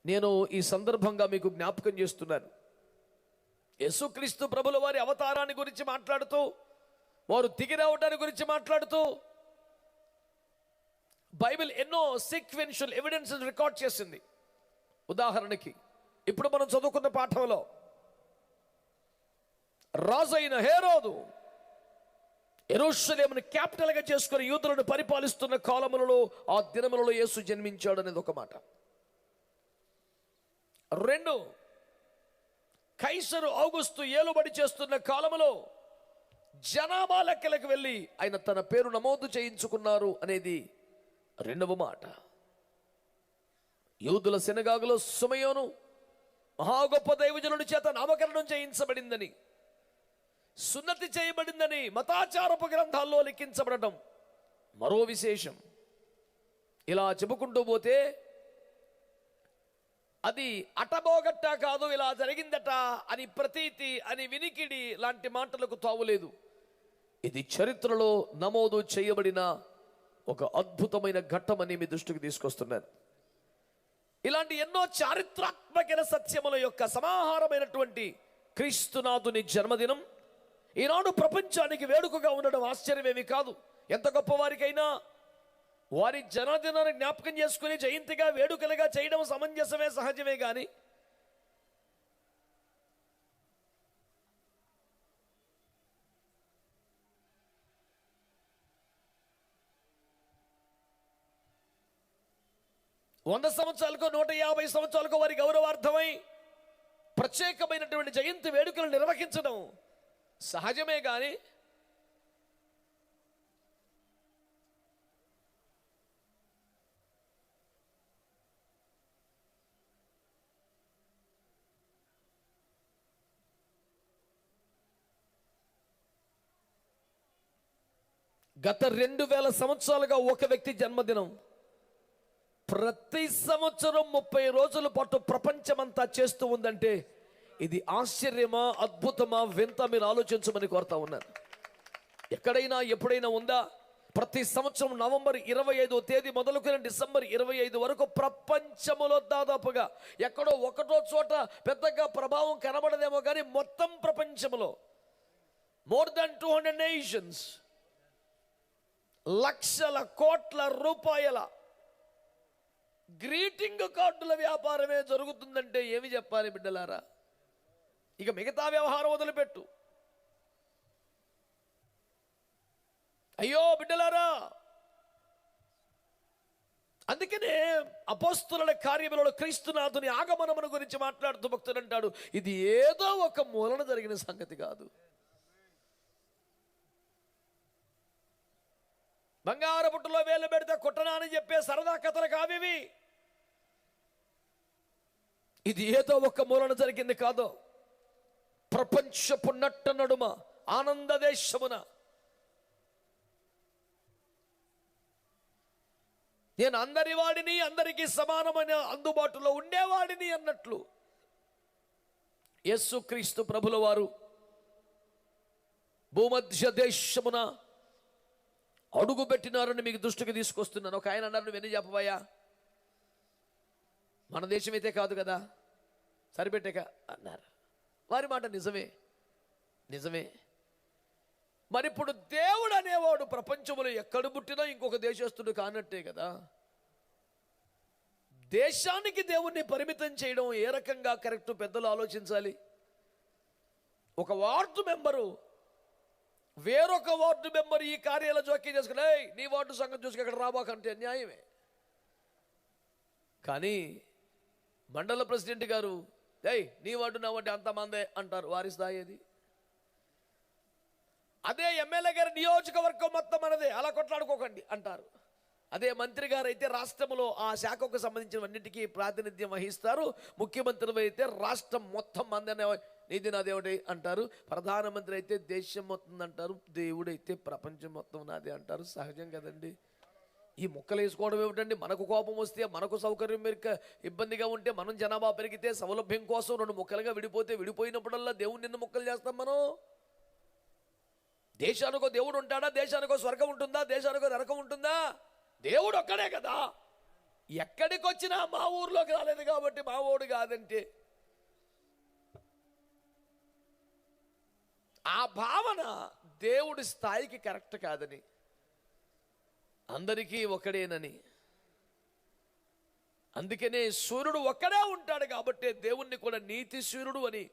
నేను ఈ సందర్భంగా మీకు జ్ఞాపకం చేస్తున్నాను. యేసుక్రీస్తు ప్రభుల వారి అవతారాన్ని గురించి మాట్లాడుతూ, వారు దిగి రావడాన్ని గురించి మాట్లాడుతూ బైబిల్ ఎన్నో సీక్వెన్షియల్ ఎవిడెన్స్ రికార్డ్ చేసింది. ఉదాహరణకి ఇప్పుడు మనం చదువుకున్న పాఠంలో రాజైన హేరోదు యెరూషలేమును క్యాపిటల్గా చేసుకుని యూదులను పరిపాలిస్తున్న కాలములలో, ఆ దినములలో యేసు జన్మించాడు అనేది ఒక మాట. 2, కైసరు ఔగుస్తు ఏలుబడి చేస్తున్న కాలములో జనాభా లెక్కలకు వెళ్ళి ఆయన తన పేరు నమోదు చేయించుకున్నారు అనేది 2వ మాట. యూదుల సినగాగులో సుమయోను మహా గొప్ప దైవజనుడి చేత నామకరణం చేయించబడిందని, సున్నతి చేయబడిందని మతాచారపు గ్రంథాల్లో లిఖించబడటం మరో విశేషం. ఇలా చెప్పుకుంటూ పోతే అది అటబోగట్ట కాదు, ఇలా జరిగిందట అని ప్రతీతి అని వినికిడి లాంటి మాటలకు తావులేదు. ఇది చరిత్రలో నమోదు చేయబడిన ఒక అద్భుతమైన ఘట్టమని మీ దృష్టికి తీసుకొస్తున్నాను. ఇలాంటి ఎన్నో చారిత్రాత్మక సత్యముల యొక్క సమాహారమైనటువంటి క్రీస్తునాథుని జన్మదినం ఈనాడు ప్రపంచానికి వేడుకగా ఉండడం ఆశ్చర్యమేమి కాదు. ఎంత గొప్పవారికైనా వారి జన్మదినాన్ని జ్ఞాపకం చేసుకుని జయంతిగా వేడుకలుగా చేయడం సమంజసమే, సహజమే. కానీ వంద సంవత్సరాలకు 150 సంవత్సరాలకు వారి గౌరవార్థమై ప్రత్యేకమైనటువంటి జయంతి వేడుకలు నిర్వహించడం సహజమే. కానీ గత 2000 సంవత్సరాలుగా ఒక వ్యక్తి జన్మదినం ప్రతి సంవత్సరం 30 రోజుల పాటు ప్రపంచమంతా చేస్తూ ఉందంటే ఇది ఆశ్చర్యమా, అద్భుతమా, వింత? మీరు ఆలోచించమని కోరుతా ఉన్నాను. ఎక్కడైనా ఎప్పుడైనా ఉందా? ప్రతి సంవత్సరం నవంబర్ 25వ తేదీ మొదలుకొని డిసెంబర్ 25 వరకు ప్రపంచములో దాదాపుగా ఎక్కడో ఒకటో చోట పెద్దగా ప్రభావం కనబడదేమో కానీ మొత్తం ప్రపంచంలో మోర్ దాన్ 200 నేషన్స్, లక్షల కోట్ల రూపాయల గ్రీటింగ్ కార్డుల వ్యాపారమే జరుగుతుందంటే ఏమి చెప్పాలి బిడ్డలారా? ఇక మిగతా వ్యవహారం వదిలిపెట్టు. అయ్యో బిడ్డలారా, అందుకనే అపోస్తలుల కార్యములలో క్రీస్తునాథుని ఆగమనమును గురించి మాట్లాడుతూ భక్తుడు అంటాడు, ఇది ఏదో ఒక మూలన జరిగిన సంగతి కాదు. బంగారు పుట్టలో వేలు పెడితే కుట్టనా అని చెప్పే సరదా కథలు కావివి. ఇది ఏదో ఒక మూలన జరిగింది కాదు. ప్రపంచపు నట్ట నడుమ ఆనంద దేశమున నేను అందరి వాడిని, అందరికీ సమానమైన అందుబాటులో ఉండేవాడిని అన్నట్లు యేసుక్రీస్తు ప్రభుల వారు భూమధ్య దేశమున అడుగు పెట్టినారని మీకు దృష్టికి తీసుకొస్తున్నాను. ఒక ఆయన అన్నారు, నువ్వు ఎన్ని చెప్పబోయా, మన దేశం అయితే కాదు కదా, సరిపెట్టాక అన్నారు. వారి మాట నిజమే, నిజమే. మరి ఇప్పుడు దేవుడు అనేవాడు ప్రపంచంలో ఎక్కడ పుట్టినా ఇంకొక దేశస్తుడు కానట్టే కదా. దేశానికి దేవుణ్ణి పరిమితం చేయడం ఏ రకంగా కరెక్ట్? పెద్దలు ఆలోచించాలి. ఒక వార్డు మెంబరు వేరొక వార్డు మెంబర్ ఈ కార్యాల జోక్యం చేసుకుని, నీ వార్డు సంగతి చూసుకు ఎక్కడ రాబాకంటే న్యాయమే. కానీ మండల ప్రెసిడెంట్ గారు నీ వార్డు నా వార్డు అంతమందే అంటారు. వారి స్థాయి అది. అదే ఎమ్మెల్యే గారి నియోజకవర్గం మొత్తం మనదే, అలా కొట్లాడుకోకండి అంటారు. అదే మంత్రి గారు అయితే రాష్ట్రంలో ఆ శాఖకు సంబంధించినవన్నిటికీ ప్రాతినిధ్యం వహిస్తారు. ముఖ్యమంత్రి అయితే రాష్ట్రం మొత్తం మందనే, నీది నాదేవుడి అంటారు. ప్రధానమంత్రి అయితే దేశం మొత్తం అంటారు. దేవుడైతే ప్రపంచం మొత్తం నాదే అంటారు. సహజం కదండి. ఈ ముక్కలు వేసుకోవడం ఏమిటండి? మనకు కోపం వస్తే, మనకు సౌకర్యం ఇబ్బందిగా ఉంటే, మనం జనాభా పెరిగితే సౌలభ్యం కోసం 2 ముక్కలుగా విడిపోతే, విడిపోయినప్పుడల్లా దేవుడు నిన్న ముక్కలు చేస్తాం మనం. దేశానికో దేవుడు ఉంటాడా? దేశానికో స్వర్గం ఉంటుందా? దేశానికో నరకం ఉంటుందా? దేవుడు ఒక్కడే కదా. ఎక్కడికి వచ్చినా మా ఊర్లోకి రాలేదు కాబట్టి మా ఓడు కాదంటే, ఆ భావన దేవుడి స్థాయికి కరెక్ట్ కాదని, అందరికీ ఒకడేనని, అందుకనే సూర్యుడు ఒక్కడే ఉంటాడు కాబట్టి దేవుణ్ణి కూడా నీతి సూర్యుడు అని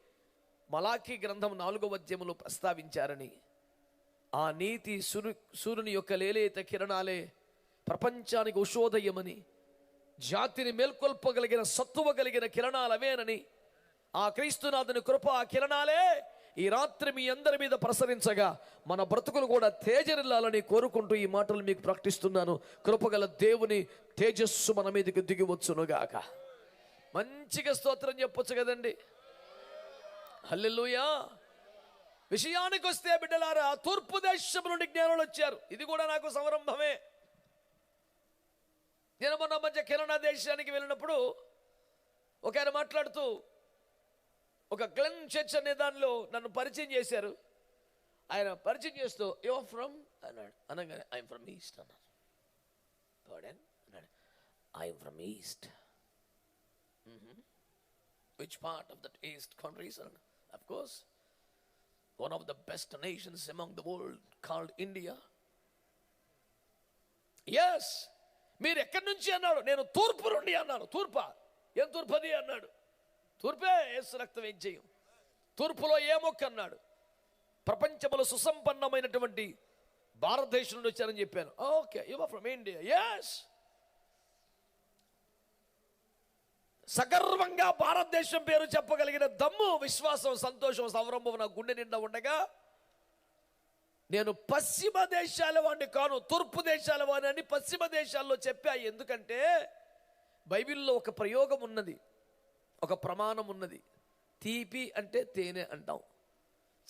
మలాఖీ గ్రంథం 4వ అధ్యాయంలో ప్రస్తావించారని, ఆ నీతి సూర్యుని యొక్క లేలేత కిరణాలే ప్రపంచానికి ఉషోదయమని, జాతిని మేల్కొల్పగలిగిన సత్తువ కలిగిన కిరణాలవేనని, ఆ క్రీస్తునాథుని కృప ఆ కిరణాలే ఈ రాత్రి మీ అందరి మీద ప్రసరించగా మన బ్రతుకులు కూడా తేజరిల్లాలని కోరుకుంటూ ఈ మాటలు మీకు ప్రకటిస్తున్నాను. కృపగల దేవుని తేజస్సు మన మీదకి దిగివచ్చునుగాక. మంచిగా స్తోత్రం చెప్పొచ్చు కదండి. హల్లెలూయా. విషయానికి వస్తే బిడ్డలారా, తూర్పు దేశం నుండి జ్ఞానులు వచ్చారు. ఇది కూడా నాకు సంరంభమే. నేను మొన్న మధ్య కెనడా దేశానికి వెళ్ళినప్పుడు ఒక ఆయన మాట్లాడుతూ ఒక గ్లెన్ చర్చ్ అనే దానిలో నన్ను పరిచయం చేశారు. ఆయన పరిచయం చేస్తూ యువర్ ఫ్రమ్ అన్నాడు. అనగానే ఐఎమ్ ఫ్రమ్ ఈస్ట్ అన్నాను. అన్నాడు I'm from east. Which part of that east countries? Of course one of the best nations among the world called India. Yes. మీరు ఎక్కడి నుంచి అన్నాడు? నేను తూర్పు నుండి అన్నాను. తూర్పా? ఏం తూర్పది అన్నాడు. తూర్పే యేసు రక్తం ఏం చేయం. తూర్పులో ఏ మొక్క అన్నాడు. ప్రపంచంలో సుసంపన్నమైనటువంటి భారతదేశం నుండి వచ్చారని చెప్పాను. Okay, you are from India. Yes. సగర్వంగా భారతదేశం పేరు చెప్పగలిగిన దమ్ము, విశ్వాసం, సంతోషం, సంరంభం నా గుండె నిండా ఉండగా, నేను పశ్చిమ దేశాల వాడిని కాను, తూర్పు దేశాల వాడిని అని పశ్చిమ దేశాల్లో చెప్పా. ఎందుకంటే బైబిల్లో ఒక ప్రయోగం ఉన్నది, ఒక ప్రమాణం ఉన్నది. తీపి అంటే తేనె అంటాం,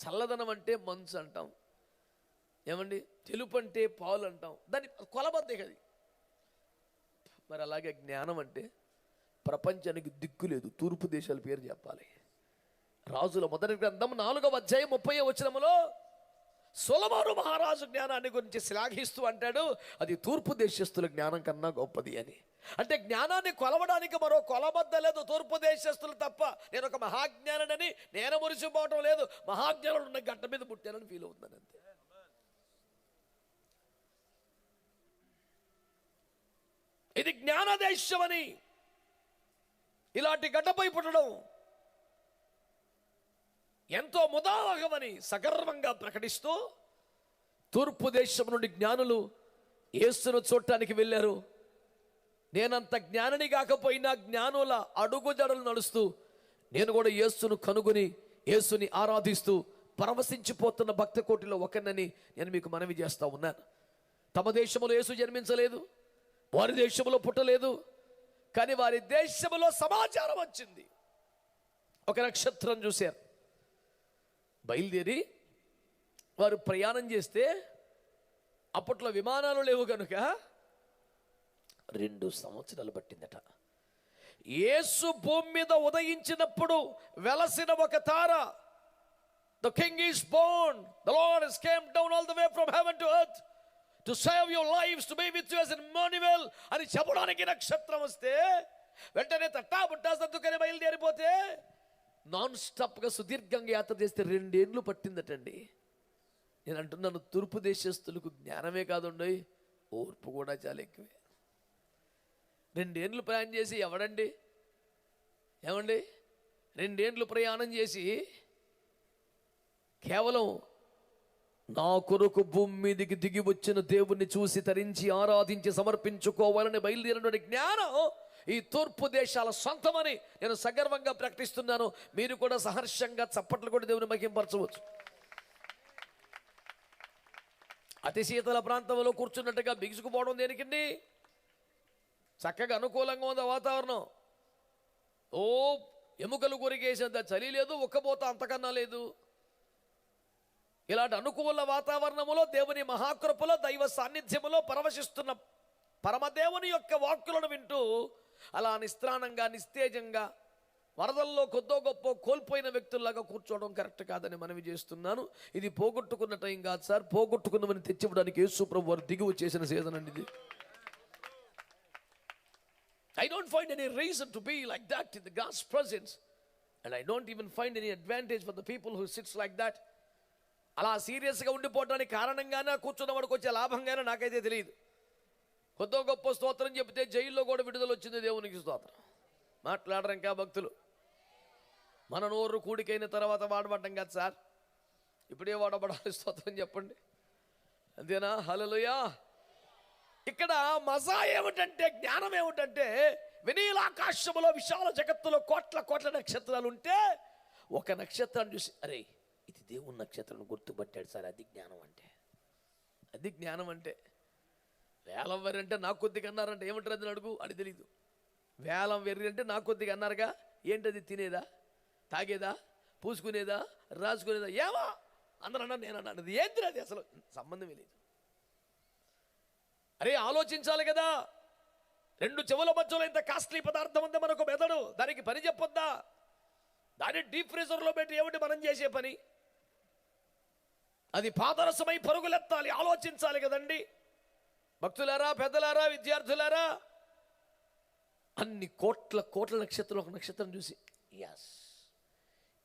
చల్లదనం అంటే మంచు అంటాం, ఏమండి తెలుపు అంటే పాలు అంటాం. దాని కొలబద్దే కది. మరి అలాగే జ్ఞానం అంటే ప్రపంచానికి దిక్కు లేదు, తూర్పు దేశాల పేరు చెప్పాలి. రాజుల మొదటి గ్రంథం 4వ అధ్యాయం 30వ వచనములో సొలొమోను మహారాజు జ్ఞానాన్ని గురించి శ్లాఘిస్తూ అంటాడు, అది తూర్పు దేశస్తుల జ్ఞానం కన్నా గొప్పది అని. అంటే జ్ఞానాన్ని కొలవడానికి మరో కొలబద్ద లేదు, తూర్పు దేశస్తులు తప్ప. నేను ఒక మహాజ్ఞానని నేను మురిసిపోవటం లేదు, మహాజ్ఞానులు ఉన్న గంట మీద పుట్టానని ఫీల్ అవుతున్నాను అంతే. ఇది జ్ఞాన దేశం అని, ఇలాంటి గడ్డపై పుట్టడం ఎంతో ముదావహమని సగర్వంగా ప్రకటిస్తూ తూర్పు దేశం నుండి జ్ఞానులు యేసును చూడటానికి వెళ్ళారు. నేనంత జ్ఞానిని కాకపోయినా జ్ఞానుల అడుగుజడలు నడుస్తూ నేను కూడా యేసును కనుగొని యేసుని ఆరాధిస్తూ పరవశించిపోతున్న భక్త కోటిలో ఒకరినని నేను మీకు మనవి చేస్తా ఉన్నాను. తమ దేశంలో యేసు జన్మించలేదు, వారి దేశంలో పుట్టలేదు, కానీ వారి దేశంలో సమాచారం వచ్చింది. ఒక నక్షత్రం చూశారు. బయలుదేరి వారు ప్రయాణం చేస్తే అప్పట్లో విమానాలు లేవు కనుక 2 సంవత్సరాలు పట్టిందట. యేసు భూమి మీద ఉదయించినప్పుడు వెలసిన ఒక తార, the king is born, the Lord has came down all the way from heaven to earth to save your lives, to be with you as an Emmanuel అని చెప్పడానికి నక్షత్రం వస్తే వెంటనే తట్టా బుట్టా సర్దుకొని బయలుదేరిపోతే నాన్ స్టాప్గా సుదీర్ఘంగా యాత్ర చేస్తే 2 ఏళ్ళు పట్టిందటండి. నేను అంటున్నాను, తూర్పు దేశస్తులకు జ్ఞానమే కాదండి, ఓర్పు కూడా చాలా ఎక్కువే. 2 ఏళ్ళు ప్రయాణం చేసి ఏమండి 2 ఏళ్ళు ప్రయాణం చేసి కేవలం నా కొరకు భూమి మీదికి దిగి వచ్చిన దేవుణ్ణి చూసి తరించి ఆరాధించి సమర్పించుకోవాలని బయలుదేరిన జ్ఞానం ఈ తూర్పు దేశాల సొంతమని నేను సగర్వంగా ప్రకటిస్తున్నాను. మీరు కూడా సహర్షంగా చప్పట్లు కూడా దేవుని మహింపరచవచ్చు. అతి శీతల ప్రాంతంలో కూర్చున్నట్టుగా బిగుసుకుపోవడం దేనికండి? చక్కగా అనుకూలంగా ఉంది వాతావరణం. ఓ ఎముకలు కొరికేసేంత చలి లేదు, ఉక్కబోత అంతకన్నా లేదు. ఇలాంటి అనుకూల వాతావరణములో దేవుని మహాకృపలో దైవ సాన్నిధ్యములో పరవశిస్తున్న పరమదేవుని యొక్క వాక్కులను వింటూ అలా నిస్త్రాణంగా నిస్తేజంగా వరదల్లో కొద్దో గొప్ప కోల్పోయిన వ్యక్తుల్లాగా కూర్చోవడం కరెక్ట్ కాదని మనవి చేస్తున్నాను. ఇది పోగొట్టుకున్న టైం కాదు సార్, పోగొట్టుకున్నవని తెచ్చివ్వడానికి యేసు ప్రభు వారు దిగువ చేసిన సీజన్ అండి ఇది. I don't find any reason to be like that in the God's presence. And I don't even find any advantage for the people who sits like that. అలా సీరియస్గా ఉండిపోవడానికి కారణంగానే కూర్చున్న వాడికి వచ్చే లాభంగానే నాకైతే తెలియదు. కొద్దో గొప్ప స్తోత్రం చెప్తే జైల్లో కూడా విడుదల వచ్చింది. దేవునికి స్తోత్రం. మాట్లాడరు ఇంకా భక్తులు. మన నోరు కూడికైన తర్వాత వాడబడ్డం కాదు సార్, ఇప్పుడే వాడబడాలి. స్తోత్రం చెప్పండి, అంతేనా? హల్లెలూయా. ఇక్కడ మజా ఏమిటంటే, జ్ఞానం ఏమిటంటే, వినీలాకాశములో విశాల జగత్తులో కోట్ల కోట్ల నక్షత్రాలు ఉంటే ఒక నక్షత్రాన్ని చూసి అరే ఇది దేవుని నక్షత్రం గుర్తుపట్టాడు సార్, అది జ్ఞానం అంటే. అది జ్ఞానం అంటే. వేలం వెర్రి అంటే నాకు కొద్దిగా అన్నారంటే ఏమంటారు అది అడుగు, అది తెలీదు. వేలం వెర్రి అంటే నాకు కొద్దిగా అన్నారుగా, ఏంటది? తినేదా, తాగేదా, పూసుకునేదా, రాసుకునేదా? ఏమో అందరూ అన్నారు, నేను అన్నాను. అది ఏంటి? అది అసలు సంబంధమే లేదు. అరే ఆలోచించాలి కదా. 2 చెవుల మధ్యలో ఇంత కాస్ట్లీ పదార్థం ఉంది మనకు మెదడు, దానికి పని చెప్పొద్దా? దాన్ని డీప్ ఫ్రీజర్లో పెట్టి ఏమిటి మనం చేసే పని? అది పాదరసమై పరుగులెత్తాలి, ఆలోచించాలి కదండి. భక్తులారా, పెద్దలారా, విద్యార్థులారా, అన్ని కోట్ల కోట్ల నక్షత్రం ఒక నక్షత్రం చూసి ఎస్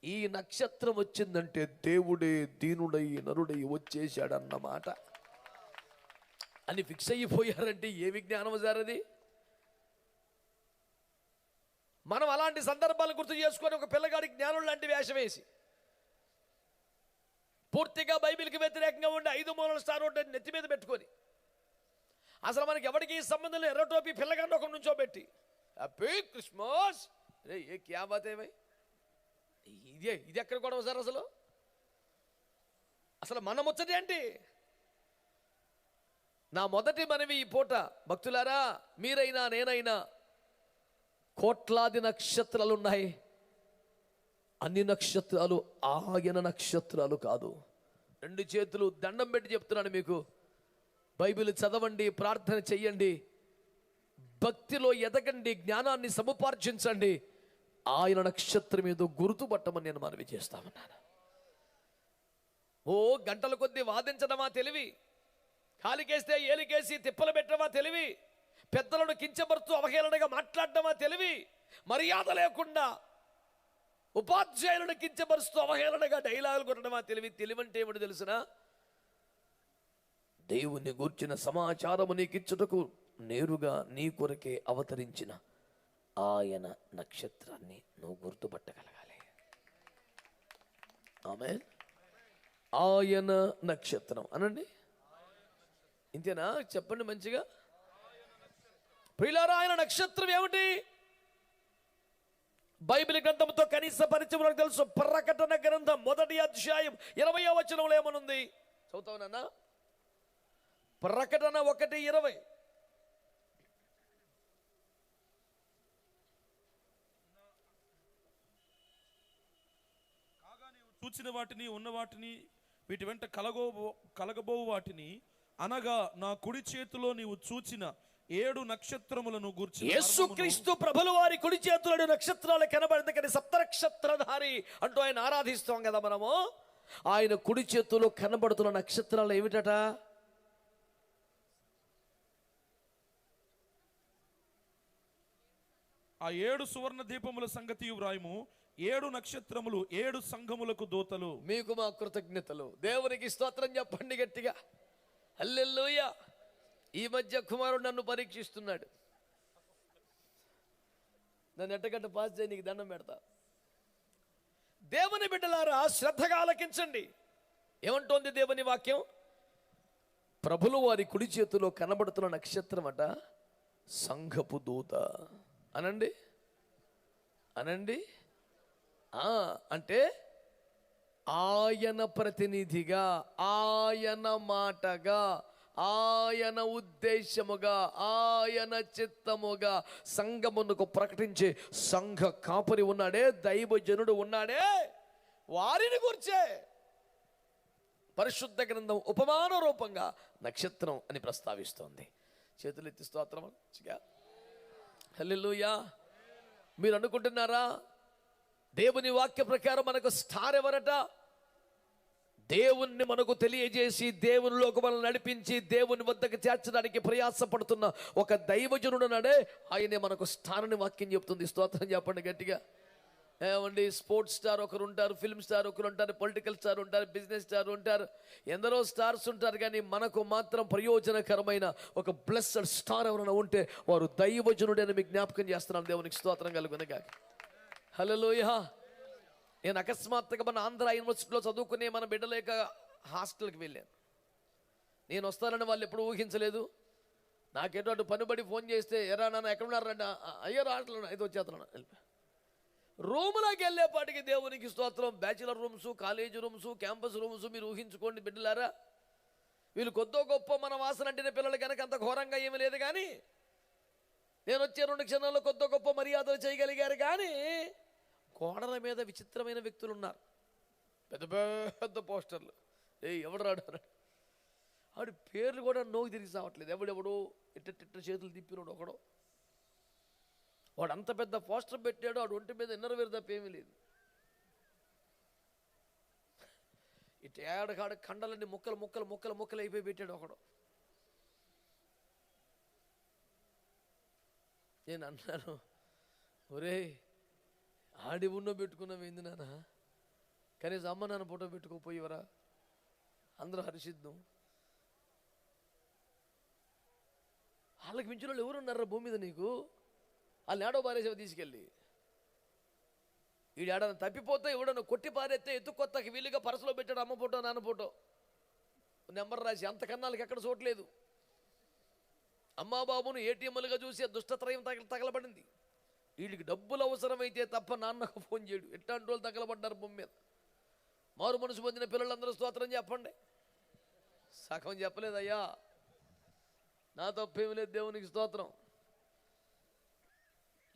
ఈ నక్షత్రం వచ్చిందంటే దేవుడే దీనుడై నరుడై వచ్చేసాడన్నమాట అని ఫిక్స్ అయిపోయారంటే ఏ విజ్ఞానం సార్ అది? మనం అలాంటి సందర్భాలు గుర్తు చేసుకొని ఒక పిల్లగాడి జ్ఞానం లాంటి వేషం వేసి పూర్తిగా బైబిల్కి వ్యతిరేకంగా ఉండి 5 మూలల స్టార్ ఒకటి నెత్తి మీద పెట్టుకొని అసలు మనకి ఎవరికి సంబంధం ఎర్ర టోపీ పిల్లగాడిని ఒక నుంచో పెట్టి హ్యాపీ క్రిస్మస్ రే ఏ క్యా బాత్ ఏ భయ్, ఇది ఎక్కడ గొడవ సార్? అసలు మన ముచ్చటి ఏంటి? నా మొదటి మనవి ఈ పూట, భక్తులారా, మీరైనా నేనైనా, కోట్లాది నక్షత్రాలు ఉన్నాయి. అన్ని నక్షత్రాలు ఆయన నక్షత్రాలు కాదు. 2 చేతులు దండం పెట్టి చెప్తున్నాను మీకు, బైబిల్ చదవండి, ప్రార్థన చెయ్యండి, భక్తిలో ఎదగండి, జ్ఞానాన్ని సముపార్జించండి. ఆయన నక్షత్రం ఏదో గుర్తుపట్టమని నేను మనవి చేస్తామన్నాను. ఓ గంటల కొద్దీ వాదించడమా తెలివి? కాలికేస్తే ఏలికేసి తిప్పలు పెట్టడమా తెలివి? పెద్దలను కించబరుతూ అవహేళనగా మాట్లాడడమా తెలివి? మర్యాద లేకుండా ఉపాధ్యాయులను కించబరుస్తూ అవహేళనగా డైలాగులు కొట్టడమా తెలివి? తెలివంటే ఏమిటి తెలుసునా? దేవుని గూర్చిన సమాచారము నీకిచ్చుటకు నేరుగా నీ కొరకే అవతరించిన ఆయన నక్షత్రాన్ని నువ్వు గుర్తుపట్టగలగాలి. ఆమేన్. ఆయన నక్షత్రం అనండి. ఇంతేనా? చెప్పండి మంచిగా. ప్రియులారా, ఆయన నక్షత్రం ఏమిటి? బైబిల్ గ్రంథంతో కనీస పరిచయం నాకు తెలుసు. ప్రకటన గ్రంథం 1వ అధ్యాయం 20వ వచనంలో ఏమనుంది? చదువుతావు నాన్న. ప్రకటన 1:20. చూచిన వాటిని, ఉన్న వాటిని, వీటి వెంట కలగబోవు వాటిని, అనగా నా కుడి చేతిలో నీవు చూచిన 7 నక్షత్రములను గూర్చి, యేసుక్రీస్తు ప్రభుల వారి కుడి చేతిలో నక్షత్రాలు కనబడింది కానీ సప్తనక్షత్రధారి అంటూ ఆయన ఆరాధిస్తాం కదా మనము. ఆయన కుడి చేతిలో కనబడుతున్న నక్షత్రాలు ఏమిటట? ఆ 7 సువర్ణ దీపముల సంగతి వ్రాయము. 7 నక్షత్రములు 7 సంఘములకు దూతలు. మీకు మా కృతజ్ఞతలు. దేవునికి స్తోత్రం చెప్పండి గట్టిగా. హల్లెలూయా. ఈ మధ్య కుమారుడు నన్ను పరీక్షిస్తున్నాడు. నన్ను ఎట్టగట్ట పాస్ చేయి, నీకు దండం పెడతా. దేవుని బిడ్డలారా, శ్రద్ధగా ఆలకించండి. ఏమంటోంది దేవుని వాక్యం? ప్రభులు వారి కుడి చేతిలో కనబడుతున్న నక్షత్రం అట సంఘపు దూత. అనండి, అనండి. అంటే ఆయన ప్రతినిధిగా, ఆయన మాటగా, ఆయన ఉద్దేశముగా, ఆయన చిత్తముగా సంఘమునకు ప్రకటించే సంఘ కాపరి ఉన్నాడే, దైవజనుడు ఉన్నాడే, వారిని గుర్చే పరిశుద్ధ గ్రంథం ఉపమాన రూపంగా నక్షత్రం అని ప్రస్తావిస్తోంది. చేతులెత్తి స్తోత్రం. హల్లెలూయా. మీరు అనుకుంటున్నారా దేవుని వాక్య ప్రకారం మనకు స్టార్ ఎవరట? దేవుణ్ణి మనకు తెలియజేసి దేవునిలోకి మనల్ని నడిపించి దేవుని వద్దకు చేర్చడానికి ప్రయాసపడుతున్న ఒక దైవజనుడు నాడే ఆయనే మనకు స్టార్ అని వాక్యం చెప్తుంది. స్తోత్రం చెప్పండి గట్టిగా. ఏమండి, స్పోర్ట్స్ స్టార్ ఒకరు ఉంటారు, ఫిల్మ్ స్టార్ ఒకరు ఉంటారు, పొలిటికల్ స్టార్ ఉంటారు, బిజినెస్ స్టార్ ఉంటారు, ఎందరో స్టార్స్ ఉంటారు. కానీ మనకు మాత్రం ప్రయోజనకరమైన ఒక బ్లెస్సడ్ స్టార్ ఎవరైనా ఉంటే వారు దైవజనుడని మీకు జ్ఞాపకం చేస్తున్నాను. దేవునికి స్తోత్రం కలుగునగా. హల్లెలూయా. నేను అకస్మాత్తుగా మన ఆంధ్ర యూనివర్సిటీలో చదువుకునే మన బిడ్డలేక హాస్టల్కి వెళ్ళాను. నేను వస్తానని వాళ్ళు ఎప్పుడు ఊహించలేదు. నాకేటో అటు పనిబడి ఫోన్ చేస్తే ఎరా నాన్న ఎక్కడున్నారంట, అయ్యో హాస్టల్ అయితే వచ్చేస్తున్నాను. రూములోకి వెళ్ళేపాటికి దేవునికి స్తోత్రం, bachelor rooms, college rooms, campus rooms. మీరు ఊహించుకోండి బిడ్డలారా. వీళ్ళు కొద్దో గొప్ప మన వాసన అంటిన పిల్లలు కనుక అంత ఘోరంగా ఏమీ లేదు. కానీ నేను వచ్చే 2 క్షణాల్లో కొద్దో గొప్ప మర్యాదలు చేయగలిగారు. కానీ గోడల మీద విచిత్రమైన వ్యక్తులు ఉన్నారు, పెద్ద పెద్ద పోస్టర్లు. ఎవడు రాడు ఆడి పేర్లు కూడా నోకి తిరిగి సావట్లేదు. ఎవడెవడో ఇట్ట చేతులు తిప్పినాడు ఒకడో. వాడు అంత పెద్ద పోస్టర్ పెట్టాడు, వాడు ఒంటి మీద ఇన్నర్ వేరు తప్ప ఏమీ లేదు. ఇటు ఏడకాడ కండలన్నీ ముక్కలు ముక్కలు ముక్కలు ముక్కలు అయిపోయి పెట్టాడు ఒకడు. నేను అన్నాను, ఒరే ఆడి ఉన్నో పెట్టుకున్నావు ఏంది నాన్న, కనీసం అమ్మ నాన్న ఫోటో పెట్టుకోపోయేవరా, అందరూ హర్షిద్దాం. వాళ్ళకి మించిన వాళ్ళు ఎవరున్నారా భూమి మీద నీకు? వాళ్ళు ఏడో పారేసేవి తీసుకెళ్ళి. వీడు ఏడన్నా తప్పిపోతే ఎవడన్నా కొట్టి పారేస్తే ఎత్తుకొత్తకి వీలుగా పరసలో పెట్టాడు అమ్మ ఫోటో నాన్న ఫోటో నెంబర్ రాసి. అంతకన్నా వాళ్ళకి ఎక్కడ చూడలేదు. అమ్మా బాబును ఏటీఎంలుగా చూసి దుష్టత్రయం తగలబడింది. వీళ్ళకి డబ్బులు అవసరమైతే తప్ప నాన్నకు ఫోన్ చేయడు. ఎట్లాంటి వాళ్ళు తగలబడ్డారు భూమి మీద. మారు మనసు పొందిన పిల్లలందరూ స్తోత్రం చెప్పండి. సగం చెప్పలేదయ్యా, నా తప్పేమి లేదు. దేవునికి స్తోత్రం.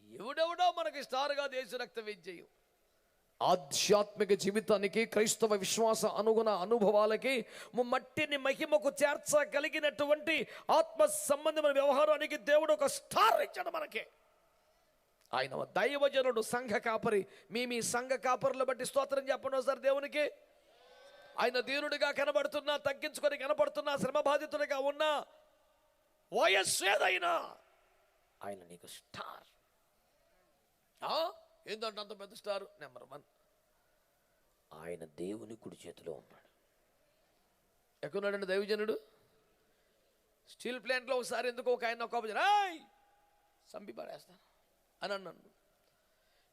ఎవడెవడో మనకి స్టార్గా దేశ రక్త విజయం. ఆధ్యాత్మిక జీవితానికి, క్రైస్తవ విశ్వాస అనుభవాలకి, మట్టిని మహిమకు చేర్చగలిగినటువంటి ఆత్మ సంబంధమైన వ్యవహారానికి దేవుడు ఒక స్టార్ ఇచ్చాడు మనకి. ఆయన దైవజనుడు, సంఘ కాపరి. మీ సంఘ కాపరులు బట్టి స్తోత్రం చెప్పండి ఒకసారి దేవునికి. ఆయన దీనుడిగా కనబడుతున్నా, తగ్గించుకొని కనబడుతున్నా, శ్రమ బాధితుడిగా ఉన్నా, వయస్సు ఏదైనా ఆయన నీకు స్టార్. ఏంటంటే అంత పెద్ద స్టార్? నెంబర్ 1 ఆయన దేవుని కుడి చేతిలో ఉన్నాడు. ఎక్కడున్నాడండి దైవజనుడు? స్టీల్ ప్లాంట్లో ఒకసారి ఎందుకు ఒక ఆయన ఒక చంపి పడేస్తాను అని అన్నాను.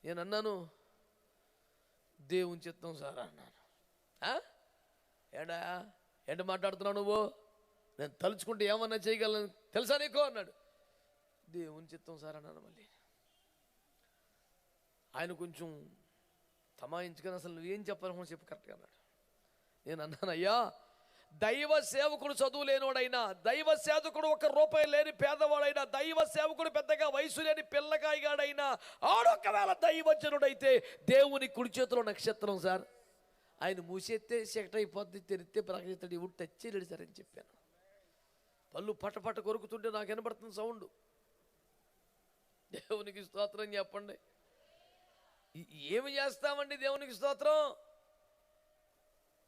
నేను అన్నాను, దేవుని చిత్తం సార్ అన్నాను. ఏంట మాట్లాడుతున్నావు నువ్వు? నేను తలుచుకుంటే ఏమన్నా చేయగలను తెలుసా నీకు అన్నాడు. దేవుని చిత్తం సార్ అన్నాను. మళ్ళీ ఆయన కొంచెం తమాయించుకొని అసలు నువ్వేం చెప్పాలని చెప్పి కరెక్ట్గా అన్నాడు. నేను అన్నాను, అయ్యా దైవ సేవకుడు చదువు లేనివాడైనా, దైవ సేవకుడు ₹1 లేని పేదవాడైనా, దైవ సేవకుడు పెద్దగా వయసు లేని పిల్లకాయగాడైనా, ఆడొకవేళ దైవజనుడైతే దేవుని కుడి చేతిలో నక్షత్రం సార్. ఆయన మూసేస్తే సెక్ట్ అయిపోద్ది, తెరిస్తే ప్రకటిస్తాడు, ఇవి టచ్చేయలేడు సార్ అని చెప్పాను. పళ్ళు పట్టపట్ట కొరుకుతుంటే నాకు వినబడుతుంది సౌండ్. దేవునికి స్తోత్రం చెప్పండి. ఏమి చేస్తామండి దేవునికి స్తోత్రం?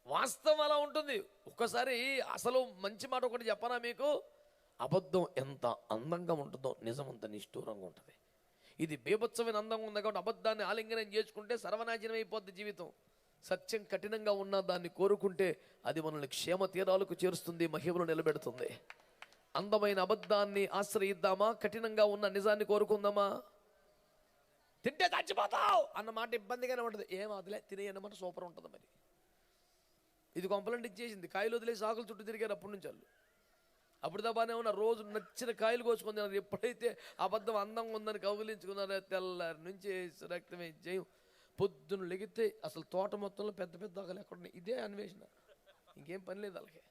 వాస్తవం అలా ఉంటుంది. ఒక్కసారి అసలు మంచి మాట ఒకటి చెప్పనా మీకు? అబద్ధం ఎంత అందంగా ఉంటుందో నిజం అంత నిష్ఠూరంగా ఉంటుంది. ఇది బీభత్సమైన అందంగా ఉంది కాబట్టి అబద్ధాన్ని ఆలింగనం చేసుకుంటే సర్వనాశనం అయిపోద్ది జీవితం. సత్యం కఠినంగా ఉన్న దాన్ని కోరుకుంటే అది మనల్ని క్షేమ తీరాలకు చేరుస్తుంది, మహిమను నిలబెడుతుంది. అందమైన అబద్ధాన్ని ఆశ్రయిద్దామా? కఠినంగా ఉన్న నిజాన్ని కోరుకుందామా? తింటే చచ్చిపోతావు అన్న మాట ఇబ్బందిగానే ఉంటుంది. ఏం వదిలే తినేయన్నమాట సూపర్ ఉంటుంది. మరి ఇది కొంపలంటి ఇచ్చేసింది. కాయలు వదిలేసి ఆకులు చుట్టూ తిరిగారు అప్పటి నుంచి వాళ్ళు. అప్పుడు బాగానే ఉన్నారు, రోజు నచ్చిన కాయలు కోసుకున్నారు. ఎప్పుడైతే అబద్ధం అందంగా ఉందని కౌగిలించుకున్నారో తెల్లారి నుంచి రక్తమే జయం. పొద్దున్న లెగితే అసలు తోట మొత్తంలో పెద్ద పెద్ద ఆకులు ఎక్కడున్నాయి, ఇదే అన్వేషణ. ఇంకేం పని లేదు వాళ్ళకి.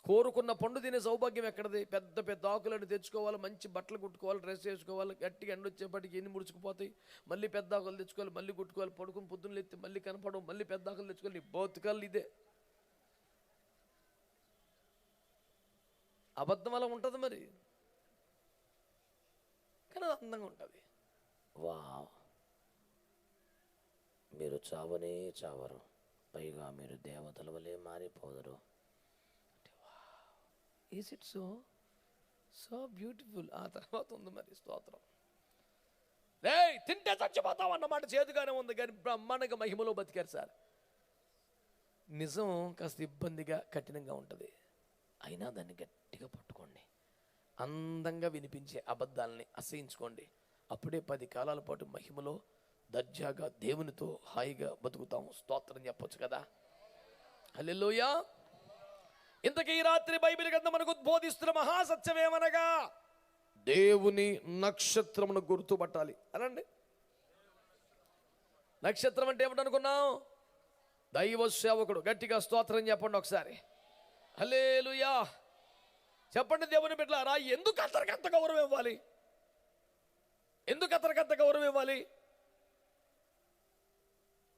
కోరుకున్న పండు తినే సౌభాగ్యం ఎక్కడది? పెద్ద పెద్ద ఆకులను తెచ్చుకోవాలి, మంచి బట్టలు కుట్టుకోవాలి, డ్రెస్ వేసుకోవాలి, గట్టిగా ఎండ వచ్చేప్పటికి ఎన్ని ముడుచుకుపోతాయి, మళ్ళీ పెద్ద ఆకులు తెచ్చుకోవాలి, మళ్ళీ కుట్టుకోవాలి, పడుకుని పొద్దున్న ఎత్తి మళ్ళీ కనపడవు, మళ్ళీ పెద్ద ఆకులు తెచ్చుకోవాలి. బతుకాలు ఇదే. అబద్ధం అలా ఉంటుంది మరి, కానీ అది అందంగా ఉంటుంది. వా మీరు చావనే చావరు, పైగా మీరు దేవతల వలె మారిపోదరు. Is it so so beautiful. ఆ తర్వాత ఉంది మరి స్తోత్రం. రే తింటే చచ్చిపోతాం అన్నమాట చేదుగానే ఉంది, కానీ బ్రహ్మాండంగా మహిమలో బతికారు సార్. నిజం కాస్త ఇబ్బందిగా కఠినంగా ఉంటుంది, అయినా దాన్ని గట్టిగా పట్టుకోండి. అందంగా వినిపించే అబద్ధాలని అసహించుకోండి. అప్పుడే 10 కాలాల పాటు మహిమలో దర్జాగా దేవునితో హాయిగా బతుకుతాం. స్తోత్రం చెప్పొచ్చు కదా. హల్లెలూయా. ఇంతకీ ఈ రాత్రి బైబిల్ గ్రంథం మనకు ఉద్బోధిస్తున్న మహాసత్యమేమనగా దేవుని నక్షత్రమును గుర్తుపట్టాలి అనండి. నక్షత్రం అంటే ఏమిటనుకున్నాం? దైవ సేవకుడు. గట్టిగా స్తోత్రం చెప్పండి ఒకసారి. హల్లెలూయా చెప్పండి. దేవుని బిడ్డలారా, ఎందుకు అతనికంత గౌరవం ఇవ్వాలి? ఎందుకు అతనికంత గౌరవం ఇవ్వాలి?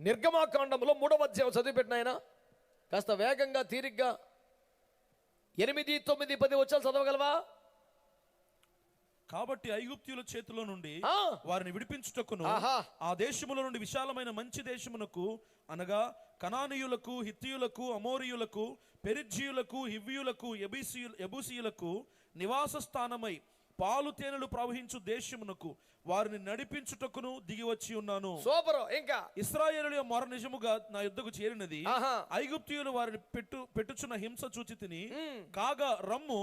నిర్గమాకాండంలో 3వ అధ్యాయం చదివిపెట్టిన ఆయన కాస్త వేగంగా తీరిగ్గా 8, 9, 10 వచ్చాలు చదవగలవా? కాబట్టి ఐగుప్తీయుల చేతిలో నుండి వారిని విడిపించుటకును ఆ దేశముల నుండి విశాలమైన మంచి దేశమునకు, అనగా కనానీయులకు, హిత్తీయులకు, అమోరీయులకు, పెరిజ్జీయులకు, హివ్వీయులకు, యెబూసీయులకు నివాస స్థానమై పాలు తేనెలు ప్రవహించు దేశమునకు వారిని నడిపించుటకును దిగి వచ్చి ఉన్నాను. సూపర్. ఇంకా ఇశ్రాయేలుల మొర నిజముగా నా యుద్ధకు చేరినది. ఐగుప్తీయులు వారిని పెట్టుచున్న హింస చూచి తిని కాగా రమ్ము.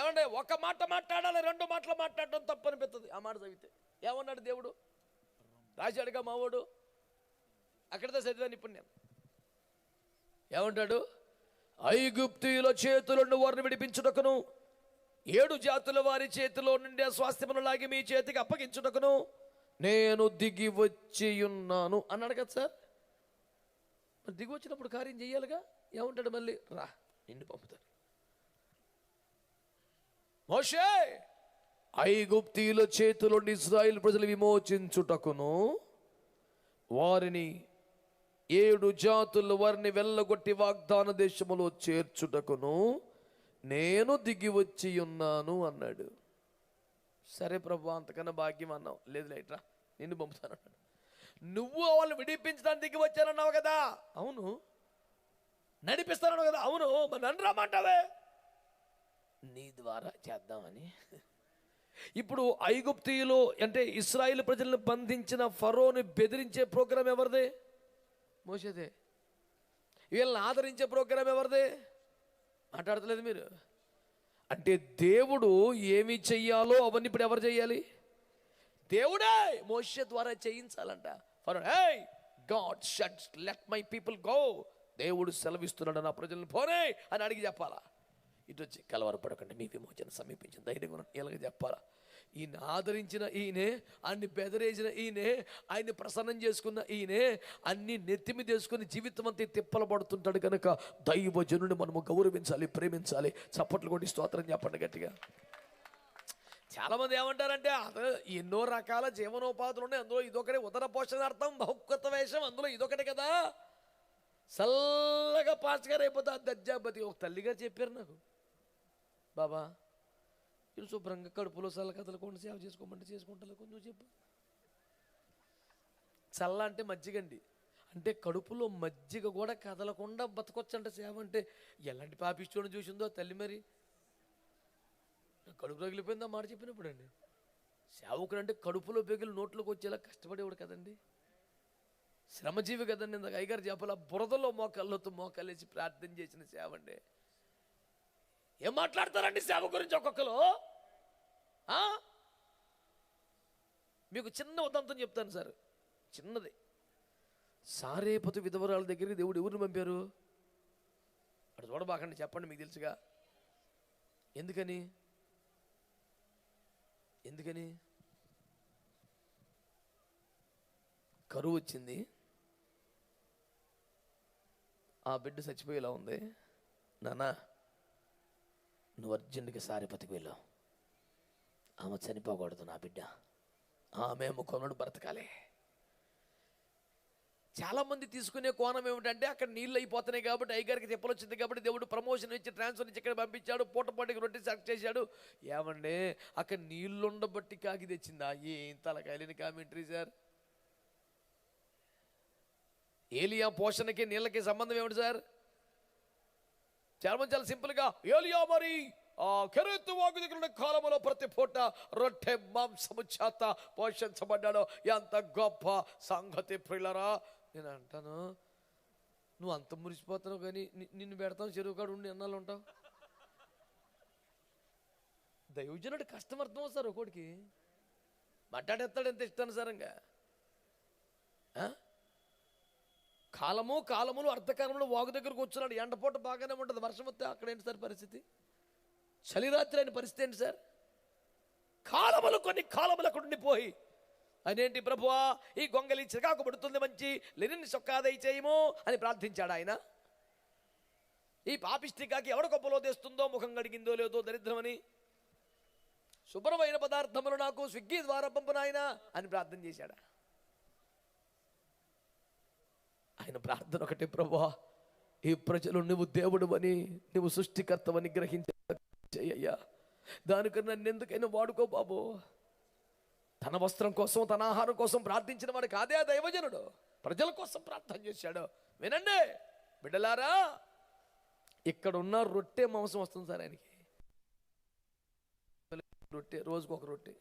ఏమండి ఒక మాట మాట్లాడాలి, 2 మాటలు మాట్లాడడం తప్పనిపిస్తుంది. ఆ మాట చదివితే ఏమన్నాడు దేవుడు? రాశాడుగా మావోడు, అక్కడితో చదివాను ఇప్పుడు నేను. ఏమంటాడు? ఐగుప్తీయుల చేతులను వారిని విడిపించుటకును 7 జాతుల వారి చేతిలో నుండి స్వాస్థ్యమును లాగి మీ చేతికి అప్పగించుటకును నేను దిగి వచ్చి ఉన్నాను అన్నాడు కదా సార్. మరి దిగి వచ్చినప్పుడు కార్యం చెయ్యాలిగా. ఏమంటాడు మళ్ళీ? రా నిన్ను పంపుతాను. మోషే ఐగుప్తీయుల చేతిలో నుండి ఇశ్రాయేలు ప్రజలు విమోచించుటకును వారిని 7 జాతుల వారిని వెళ్ళగొట్టి వాగ్దాన దేశములో చేర్చుటకును నేను దిగి వచ్చి ఉన్నాను అన్నాడు. సరే ప్రభు, అంతకన్నా భాగ్యం అన్నావు. లేదు లేట్రా నిన్ను పంపుతాను అన్నాడు. నువ్వు వాళ్ళు విడిపించడానికి దిగి వచ్చానన్నావు కదా. అవును. నడిపిస్తాను కదా. అవును. మరి నన్ను రమ్మంటావే, నీ ద్వారా చేద్దామని. ఇప్పుడు ఐగుప్తీయులు అంటే ఇశ్రాయేలు ప్రజలను బంధించిన ఫరోని బెదిరించే ప్రోగ్రాం ఎవరిదే? మోషేదే. వీళ్ళని ఆదరించే ప్రోగ్రాం ఎవరిదే? మాట్లాడతలేదు మీరు. అంటే దేవుడు ఏమి చెయ్యాలో అవన్నీ ఇప్పుడు ఎవరు చెయ్యాలి? దేవుడే మోషే ద్వారా చేయించాలంట. ఫరో, హే గాడ్ షట్స్ లెట్ మై పీపుల్ గో. దేవుడు సెలవిస్తున్నాడు, నా ప్రజలను పోనే అని అడిగి చెప్పాలా? ఇటు వచ్చి కలవరపడకండి, మీ విమోచన సమీపించిన ధైర్యంగా ఇలాగ చెప్పాలా? ఈయన ఆదరించిన ఈయనే, అన్ని బెదరేసిన ఈయనే, ఆయన్ని ప్రసన్నం చేసుకున్న ఈయనే అన్ని నెత్తిమి చేసుకుని జీవితం అంతా తిప్పలు పడుతుంటాడు కనుక దైవజనుని మనము గౌరవించాలి, ప్రేమించాలి. చప్పట్లు కొట్టి స్తోత్రం చెప్పండి గట్టిగా. చాలామంది ఏమంటారంటే ఎన్నో రకాల జీవనోపాధులు ఉన్నాయి, అందులో ఇదొకటి ఉదర పోషణార్థం బహుకృత వేషం, అందులో ఇదొకటి కదా. చల్లగా పాస్ గారు అయిపోతా దర్జాపతి. ఒక తల్లిగారు చెప్పారు నాకు, బాబా మీరు శుభ్రంగా కడుపులో చల్ల కదలకుండా సేవ చేసుకోమంటే చేసుకుంటా కొంచెం చెప్పు. చల్ల అంటే మజ్జిగండి. అంటే కడుపులో మజ్జిగ కూడా కదలకుండా బతకొచ్చంట సేవ అంటే. ఎలాంటి పాపిష్టోని చూసిందో తల్లి. మరి కడుపు రగిలిపోయిందా మాట చెప్పినప్పుడు అండి. సేవకుడు అంటే కడుపులో పెగిలి నోట్లోకి వచ్చేలా కష్టపడేవాడు కదండి, శ్రమజీవి కదండి. ఇందాక అయ్యగారు చెప్పాల బురదలో మోకాళ్ళతో మోకాలేసి ప్రార్థన చేసిన సేవ అండి. ఏం మాట్లాడతారండి సేవ గురించి ఒక్కొక్కరు? మీకు చిన్న ఉదంతం చెప్తాను సార్, చిన్నది. సారేపతు విధవరాల దగ్గరికి దేవుడు ఎవరిని పంపారు? అటు చూడబాకండి, చెప్పండి, మీకు తెలుసుగా. ఎందుకని? కరువు వచ్చింది, ఆ బిడ్డ చచ్చిపోయేలా ఉంది. నానా నువ్వు అర్జెంటుగా సారేపతికి వెళ్ళావు, ఆమె చనిపోకూడదు, నా బిడ్డ, ఆమె కొనుడు బ్రతకాలి. చాలామంది తీసుకునే కోణం ఏమిటంటే అక్కడ నీళ్ళు అయిపోతున్నాయి కాబట్టి, అయ్యగారికి చెప్పలు వచ్చింది కాబట్టి దేవుడు ప్రమోషన్ ఇచ్చి ట్రాన్స్ఫర్ ఇచ్చి ఇక్కడ పంపించాడు, పూటపాటికి రొట్టె సెలెక్ట్ చేశాడు. ఏమండే అక్కడ నీళ్ళుండబట్టి కాకి తెచ్చిందా? ఏం తలకాయలేని కామెంటరీ సార్. ఏలియా పోషణకి నీళ్ళకి సంబంధం ఏమిటి సార్? చాలా సింపుల్గా, ఏలియా మరి ఆ కెరెత్తు వాగు దగ్గర ఉన్న కాలంలో ప్రతి పూట రొట్టె మాంసము చేత పోషించబడ్డాడు. ఎంత గొప్ప సంగతి ప్రియులరా. నేను అంటాను, నువ్వు అంత మురిసిపోతున్నావు కానీ నిన్ను పెడతావు చెరువు కాడు ఉండి ఎన్నాళ్ళు ఉంటావు? దైవజనుడు కష్టం అర్థం సార్. ఒకడికి మాట్లాడేస్తాడు ఎంత ఇష్టానుసారంగా. కాలములు అర్ధకాలంలో వాగు దగ్గరకు వచ్చినాడు. ఎండపూట బాగానే ఉంటుంది, వర్షం వస్తే అక్కడ ఏంటి సార్ పరిస్థితి? చలిరాత్రి అయిన పరిస్థితి ఏంటి సార్? కొన్ని కాలములు అక్కడ ఉండిపోయి అదేంటి ప్రభువా, ఈ గొంగలి చిరాకు పడుతుంది, మంచి లెనిన్ చొక్కా దయచేయము అని ప్రార్థించాడు ఆయన. ఈ పాపిష్టికాకి ఎవడ గొప్పలో తెస్తుందో, ముఖం గడిగిందో లేదో దరిద్రమని, శుభ్రమైన పదార్థములు నాకు స్విగ్గీ ద్వారా పంపునాయన అని ప్రార్థన చేశాడా? ఆయన ప్రార్థన ఒకటి, ప్రభువా ఈ ప్రజలు నువ్వు దేవుడు అని, నువ్వు సృష్టికర్తవని గ్రహించయ్యా, దానికన్నా నన్ను ఎందుకైనా వాడుకో బాబు. తన వస్త్రం కోసం, తన ఆహారం కోసం ప్రార్థించిన వాడు కాదే ఆ దైవజనుడు, ప్రజల కోసం ప్రార్థన చేశాడు. వినండి బిడ్డలారా, ఇక్కడ ఉన్న రొట్టె మాంసం వస్తుంది సార్ ఆయనకి. రొట్టె, రోజుకు ఒక రొట్టె.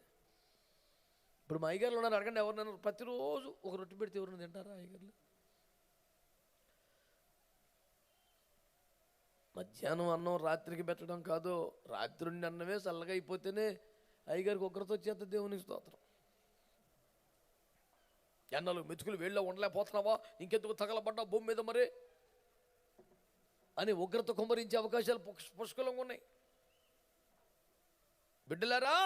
ఇప్పుడు మా అయ్యగారులు ఉన్నారు, అడగండి ఎవరినైనా ప్రతిరోజు ఒక రొట్టె పెడితే ఎవరైనా తింటారా అయ్యగారులు? మధ్యాహ్నం అన్నం రాత్రికి పెట్టడం కాదు, రాత్రి ఉండి అన్నమే చల్లగా అయిపోతేనే అయ్యగారికి ఒకరితో చేత దేవునికి స్తోత్రం. ఎన్నలు మెతుకులు వేళ్ళలో ఉండలేకపోతున్నావా, ఇంకెందుకు తగలబడ్డా భూమి మీద మరి అని ఉగ్రత కుమ్మరించే అవకాశాలు పుష్కలంగా ఉన్నాయి. బిడ్డలారా,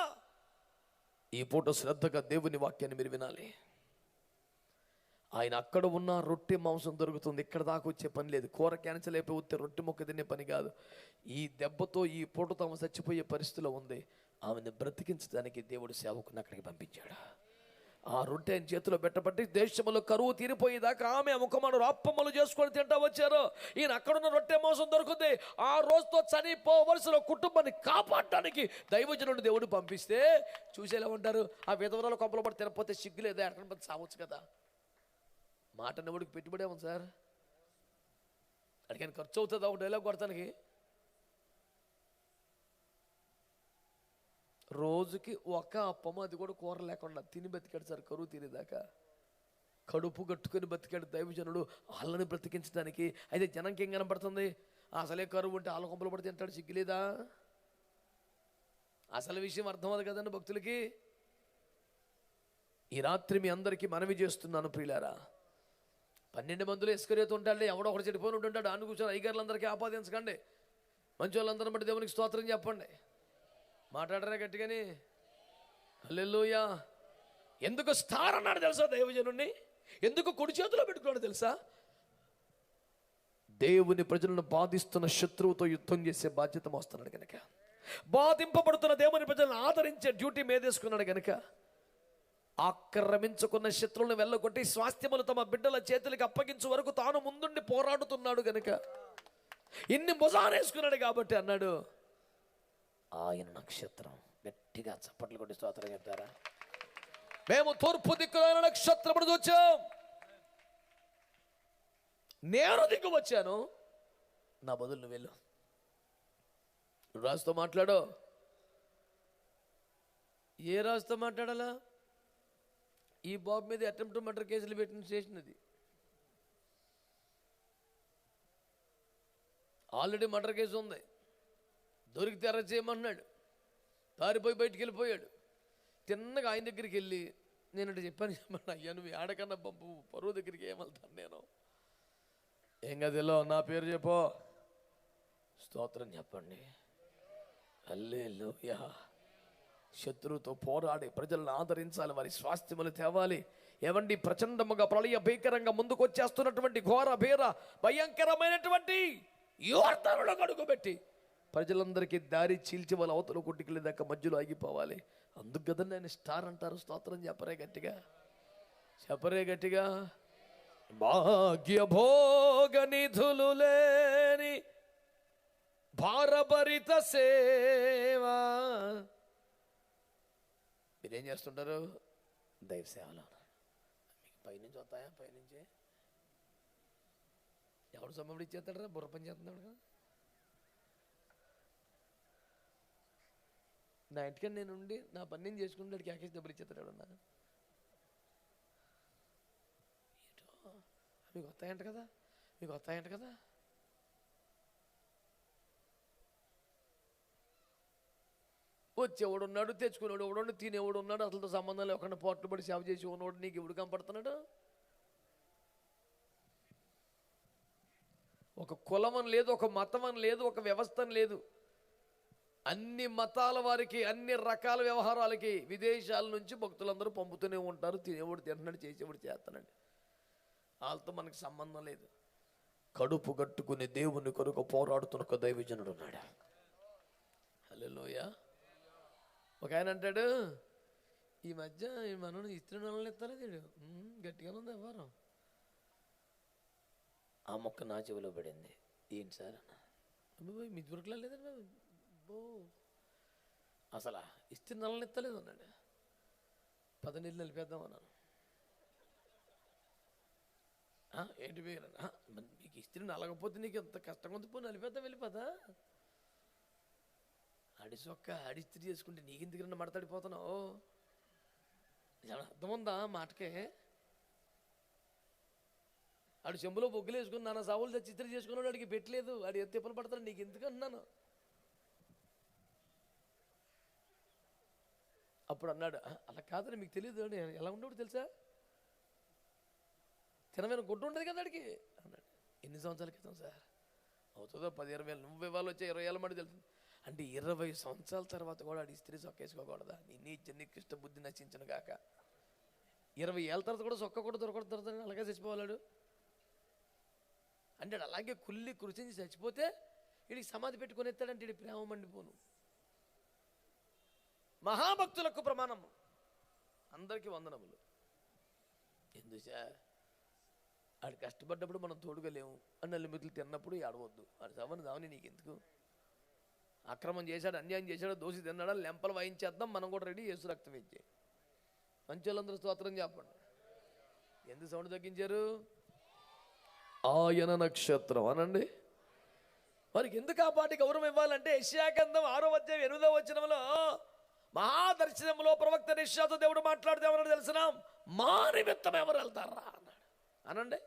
ఈ పూట శ్రద్ధగా దేవుని వాక్యాన్ని మీరు వినాలి. ఆయన అక్కడ ఉన్న రొట్టె మాంసం దొరుకుతుంది, ఇక్కడ దాకా వచ్చే పని లేదు. కూర క్యాన్సల్ అయిపోతే రొట్టె మొక్క తినే పని కాదు. ఈ దెబ్బతో ఈ పూటతో ఆమె చచ్చిపోయే పరిస్థితిలో ఉంది. ఆమెను బ్రతికించడానికి దేవుడు సేవకుని అక్కడికి పంపించాడు. ఆ రొట్టె ఆయన చేతిలో పెట్టబట్టి దేశంలో కరువు తీరిపోయేదాకా ఆమె ముఖమాను అప్పమ్మలు చేసుకొని తింటా వచ్చారు. ఈయన అక్కడున్న రొట్టె మాంసం దొరుకుతుంది. ఆ రోజుతో చనిపోవలసిన కుటుంబాన్ని కాపాడటానికి దైవజనుడు దేవుడు పంపిస్తే చూసేలా ఉంటారు. ఆ విధవరాలు కొంపలు పడి తినకపోతే సిగ్గు లేదా, ఎక్కడ సావచ్చు కదా. మాట నవ్వుడికి పెట్టుబడే ఉంది సార్. అడిగాను ఖర్చు అవుతుందా ఒక డైలాగ్ కొడతానికి? రోజుకి ఒక అప్పమ్మ, అది కూడా కూర లేకుండా తిని బతికాడు సార్ కరువు తీరేదాకా. కడుపు కట్టుకొని బతికాడు దైవజనుడు వాళ్ళని బ్రతికించడానికి. అయితే జనంకి ఏం కనపడుతుంది? అసలే కరువు ఉంటే వాళ్ళ కొంపలు పడి తింటాడు, సిగ్గులేదా? అసలు విషయం అర్థం అవుతుంది కదండి భక్తులకి. ఈ రాత్రి మీ అందరికీ మనవి చేస్తున్నాను ప్రియులారా, 12 మందిలో ఇస్కరియోతు ఉంటాడు, ఎవడో ఒకటి చెడిపోయి ఉంటుంటాడు. ఆను కూర్చొని అయ్యగారులందరికీ ఆపాదించకండి, మంచి వాళ్ళందరిని బట్టి దేవునికి స్తోత్రం చెప్పండి. మాట్లాడరా గట్టిగాని? హల్లెలూయా. ఎందుకు స్టార్ అన్నాడు తెలుసా దైవజనుడిని? ఎందుకు కుడి చేతిలో పెట్టుకున్నాడు తెలుసా? దేవుని ప్రజలను బాధిస్తున్న శత్రువుతో యుద్ధం చేసే బాధ్యత మోస్తున్నాడు కనుక, బాధింపబడుతున్న దేవుని ప్రజలను ఆదరించే డ్యూటీ మీదేసుకున్నాడు కనుక, ఆక్రమించుకున్న శత్రువులను వెళ్ళగొట్టి స్వాస్థ్యములు తమ బిడ్డల చేతులకు అప్పగించే వరకు తాను ముందుండి పోరాడుతున్నాడు కనుక, ఇన్ని భుజానేసుకున్నాడు కాబట్టి అన్నాడు, ఆయన నక్షత్రం. గట్టిగా చప్పట్లు కొట్టి స్తోత్రం చెప్తారా? మేము తూర్పు దిక్కున నక్షత్రమును చూచాం, నేను దిక్కు వచ్చాను, నా బదులు నువ్వు వెళ్ళు. రాజుతో మాట్లాడు. ఏ రాజుతో మాట్లాడాలా? ఈ బాబు మీద అటెంప్ట్ మర్డర్ కేసులు పెట్టిన స్టేషన్ అది. ఆల్రెడీ మర్డర్ కేసు ఉంది, దొరికితే అరెస్ట్ చేయమన్నాడు, పారిపోయి బయటికి వెళ్ళిపోయాడు. తిన్నగా ఆయన దగ్గరికి వెళ్ళి నేనంటే చెప్పాను, అయ్యా నువ్వు ఆడకన్నా పంపు, పరువు దగ్గరికి ఏమళ్తాను నేను. ఏం గదిలో నా పేరు చెప్పో, స్తోత్రం చెప్పండి. హల్లెలూయా. శత్రువుతో పోరాడి ప్రజలను ఆదరించాలి, వారి స్వాస్థ్యములు తేవాలి. ఏవండి, ప్రచండముగా ప్రళయ భీకరంగా ముందుకు వచ్చేస్తున్నటువంటి ఘోర భీర భయంకరమైనటువంటి యోర్దానులో అడుగుపెట్టి ప్రజలందరికీ దారి చీల్చి వాళ్ళ అవతల కొట్టుకెళ్ళే దాకా మధ్యలో ఆగిపోవాలి. అందుకు కదా నేను స్టార్ అంటారు. స్తోత్రం చెప్పరే గట్టిగా, చెప్పరే గట్టిగా. భాగ్యభోగ నిధులు లేని భారభరిత సేవా. మీరేం చేస్తుంటారు? దైవ సేవలో. మీకు పైనుంచి వస్తాయా? పైనుంచి ఎవడు సొమ్మడి ఇచ్చేస్తాడరా, బుర్ర పని చేస్తున్నాడు కదా. నా ఇంటికని నేను ఉండి నా పని నేను చేసుకుంటే క్యాకేజ్ డబ్బులు ఇచ్చేస్తాడు ఎవడన్నా. మీకు వస్తాయంట కదా, మీకు వస్తాయంట కదా. వచ్చేవాడు ఉన్నాడు, తెచ్చుకునేవాడు ఎవడు, తినేవాడు ఉన్నాడు, అసలుతో సంబంధం లేకుండా పోట్లు పడి సేవ చేసి ఉన్నవాడు నీకు ఎవడు కనపడుతున్నాడు? ఒక కులం అని లేదు, ఒక మతం అని లేదు, ఒక వ్యవస్థ అని లేదు. అన్ని మతాల వారికి అన్ని రకాల వ్యవహారాలకి విదేశాల నుంచి భక్తులందరూ పంపుతూనే ఉంటారు. తినేవాడు తింటున్నాడు, చేసేవాడు చేస్తున్నాడు. వాళ్ళతో మనకు సంబంధం లేదు. కడుపు కట్టుకుని దేవుని కొరకు పోరాడుతున్న ఒక దైవజనుడు ఉన్నాడు. హల్లెలూయా. ఒక ఆయన అంటాడు, ఈ మధ్య మనం ఇస్త్రీ నూనెలు ఇస్తారా గట్టిగానే ఉంది వ్యవహారం. ఆ మొక్క నా చెవిలో పడింది. ఏంటి సార్ అన్న, మీ దొరకలా లేదండి బో, అసలు ఇస్త్రీ నూనెలు ఇస్తలేదు అన్నాడు. 10 నీళ్ళు నిలిపేద్దాం అన్నాను. ఏంటి మీకు ఇస్త్రీ నలగపోతే నీకు ఎంత కష్టంగా ఉంది, పో నలిపేద్దాం వెళ్ళిపోతా. అడిసొక్క అడిస్త్రీ చేసుకుంటే నీకు ఎందుకు మడతడిపోతున్నావు? అర్థం ఉందా మాటకే? ఆడు చెంబులో బొగ్గులు వేసుకుని నాన్న సావులు తెచ్చి ఇస్త్రీ చేసుకున్నాడు, అడిగి పెట్టలేదు. ఆడు ఎంత తిప్పలు పడతాడు, నీకు ఎందుకు అన్నాను. అప్పుడు అన్నాడు, అలా కాదని మీకు తెలియదు ఎలా ఉండేవాడు తెలుసా, తినమైన గుడ్డు ఉండదు కదా అడిగి అన్నాడు. ఎన్ని సంవత్సరాల క్రితం సార్? అవుతుందో 10-20 ఏళ్ళు. నువ్వు ఇవాళ వచ్చే 20 ఏళ్ళ మడి తెలుసు అంటే 20 సంవత్సరాల తర్వాత కూడా ఆడి ఇస్త్రీ సొక్కేసుకోకూడదా? నీకు ఇష్ట బుద్ధి నశించను కాక. 20 ఏళ్ళ తర్వాత కూడా సొక్క కూడా దొరకడం అలాగే చచ్చిపోవాలాడు అంటే అలాగే కుళ్ళి కృషించి చచ్చిపోతే వీడికి సమాధి పెట్టుకుని ఎత్తాడంటే వీడి ప్రేమ మండిపోను. మహాభక్తులకు ప్రమాణం, అందరికీ వందనములు. ఎందుచా ఆడు కష్టపడ్డప్పుడు మనం తోడుగా లేము అని నల్లిమితులు తిన్నప్పుడు ఆడవద్దు. ఆడు సవని దావని నీకు ఎందుకు? అక్రమం చేశాడు, అన్యాయం చేశాడు, దోషి తిన్నాడా, లెంపలు వాయించేద్దాం, మనం కూడా రెడీ. యేసు రక్తం ఇచ్చే మంచి వాళ్ళందరూ స్తోత్రం చెప్పండి. ఎందుకు సౌండ్ తగ్గించారు? ఆయన నక్షత్రం అనండి. వారికి ఎందుకు ఆ పాటి గౌరవం ఇవ్వాలంటే యెషయా గ్రంథం 6వ అధ్యాయం 8వ వచనంలో మహాదర్శనంలో ప్రవక్త యెషయాతో దేవుడు మాట్లాడితే ఎవరన్నా తెలిసిన మా నిమిత్తం ఎవరు వెళ్తారా అన్నాడు. అనండి,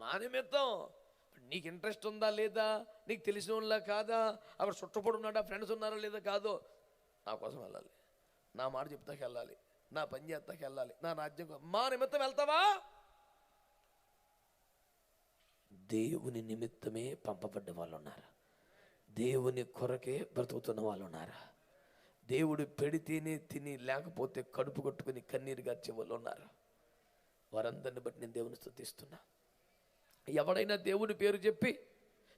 మా నిమిత్తం. నీకు ఇంట్రెస్ట్ ఉందా లేదా, నీకు తెలిసిన వాళ్ళ కాదా, అక్కడ చుట్టపడి ఉన్నాడా, ఫ్రెండ్స్ ఉన్నారా లేదా, కాదు, నా కోసం వెళ్ళాలి, నా మాట చెప్తాకి వెళ్ళాలి, నా పని చేస్తాకి వెళ్ళాలి, నా రాజ్యం మా నిమిత్తం వెళ్తావా? దేవుని నిమిత్తమే పంపబడ్డ వాళ్ళు ఉన్నారు, దేవుని కొరకే బ్రతుకుతున్న వాళ్ళు ఉన్నారు, దేవుడు పెడితేనే తిని లేకపోతే కడుపు కొట్టుకుని కన్నీరు గార్చే వాళ్ళు ఉన్నారు. వారందరిని బట్టి నేను దేవుని స్తుతిస్తున్నా. ఎవడైనా దేవుని పేరు చెప్పి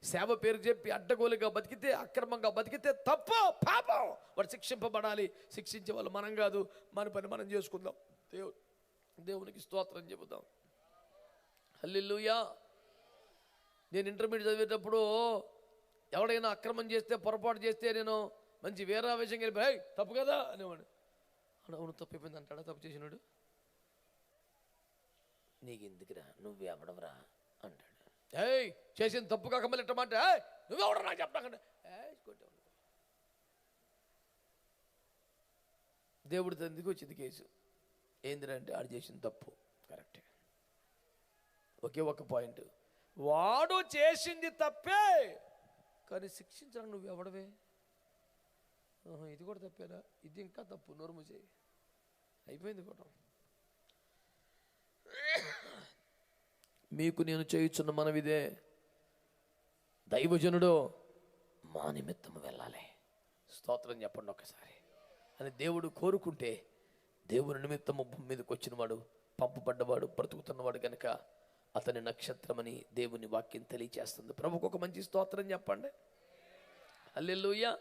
సేవ పేరు చెప్పి అడ్డగోలుగా బతికితే, అక్రమంగా బతికితే తప్పు, పాపం, వాడు శిక్షింపబడాలి. శిక్షించే వాళ్ళు మనం కాదు, మన పని మనం చేసుకుందాం. దేవునికి స్తోత్రం చెబుదాం. హల్లెలూయా. నేను ఇంటర్మీడియట్ చదివేటప్పుడు ఎవడైనా అక్రమం చేస్తే, పొరపాటు చేస్తే నేను మంచి వీరావేశం వెళ్ళి తప్పు కదా అనేవాడు. అవును తప్పిపోయింది అంటాడా తప్పు చేసినాడు? నీకు ఎందుకురా, నువ్వు ఎవడవరా అంటాడు. చేసిన తప్పు కాక మళ్ళీ ఎట్టమంటే నువ్వెవడ నాకు చెప్పకుండా దేవుడి ఎందుకు వచ్చింది కేసు. ఏందిరంటే ఆడు చేసిన తప్పు కరెక్టే, ఒకే ఒక పాయింట్, వాడు చేసింది తప్పే కానీ శిక్షించడానికి నువ్వు ఎవడవే? ఇది కూడా తప్పేరా, ఇది ఇంకా తప్పు, నోరు మూసేయి, అయిపోయింది కూడా. మీకు నేను చేయుచున్న మనవిదే, దైవజనుడు మా నిమిత్తం వెళ్ళాలి. స్తోత్రం చెప్పండి ఒక్కసారి అని దేవుడు కోరుకుంటే, దేవుని నిమిత్తము భూమి మీదకి వచ్చినవాడు, పంపబడ్డవాడు, బ్రతుకుతున్నవాడు కనుక అతని నక్షత్రమని దేవుని వాక్యం తెలియచేస్తుంది. ప్రభుకు ఒక మంచి స్తోత్రం చెప్పండి. హల్లెలూయా.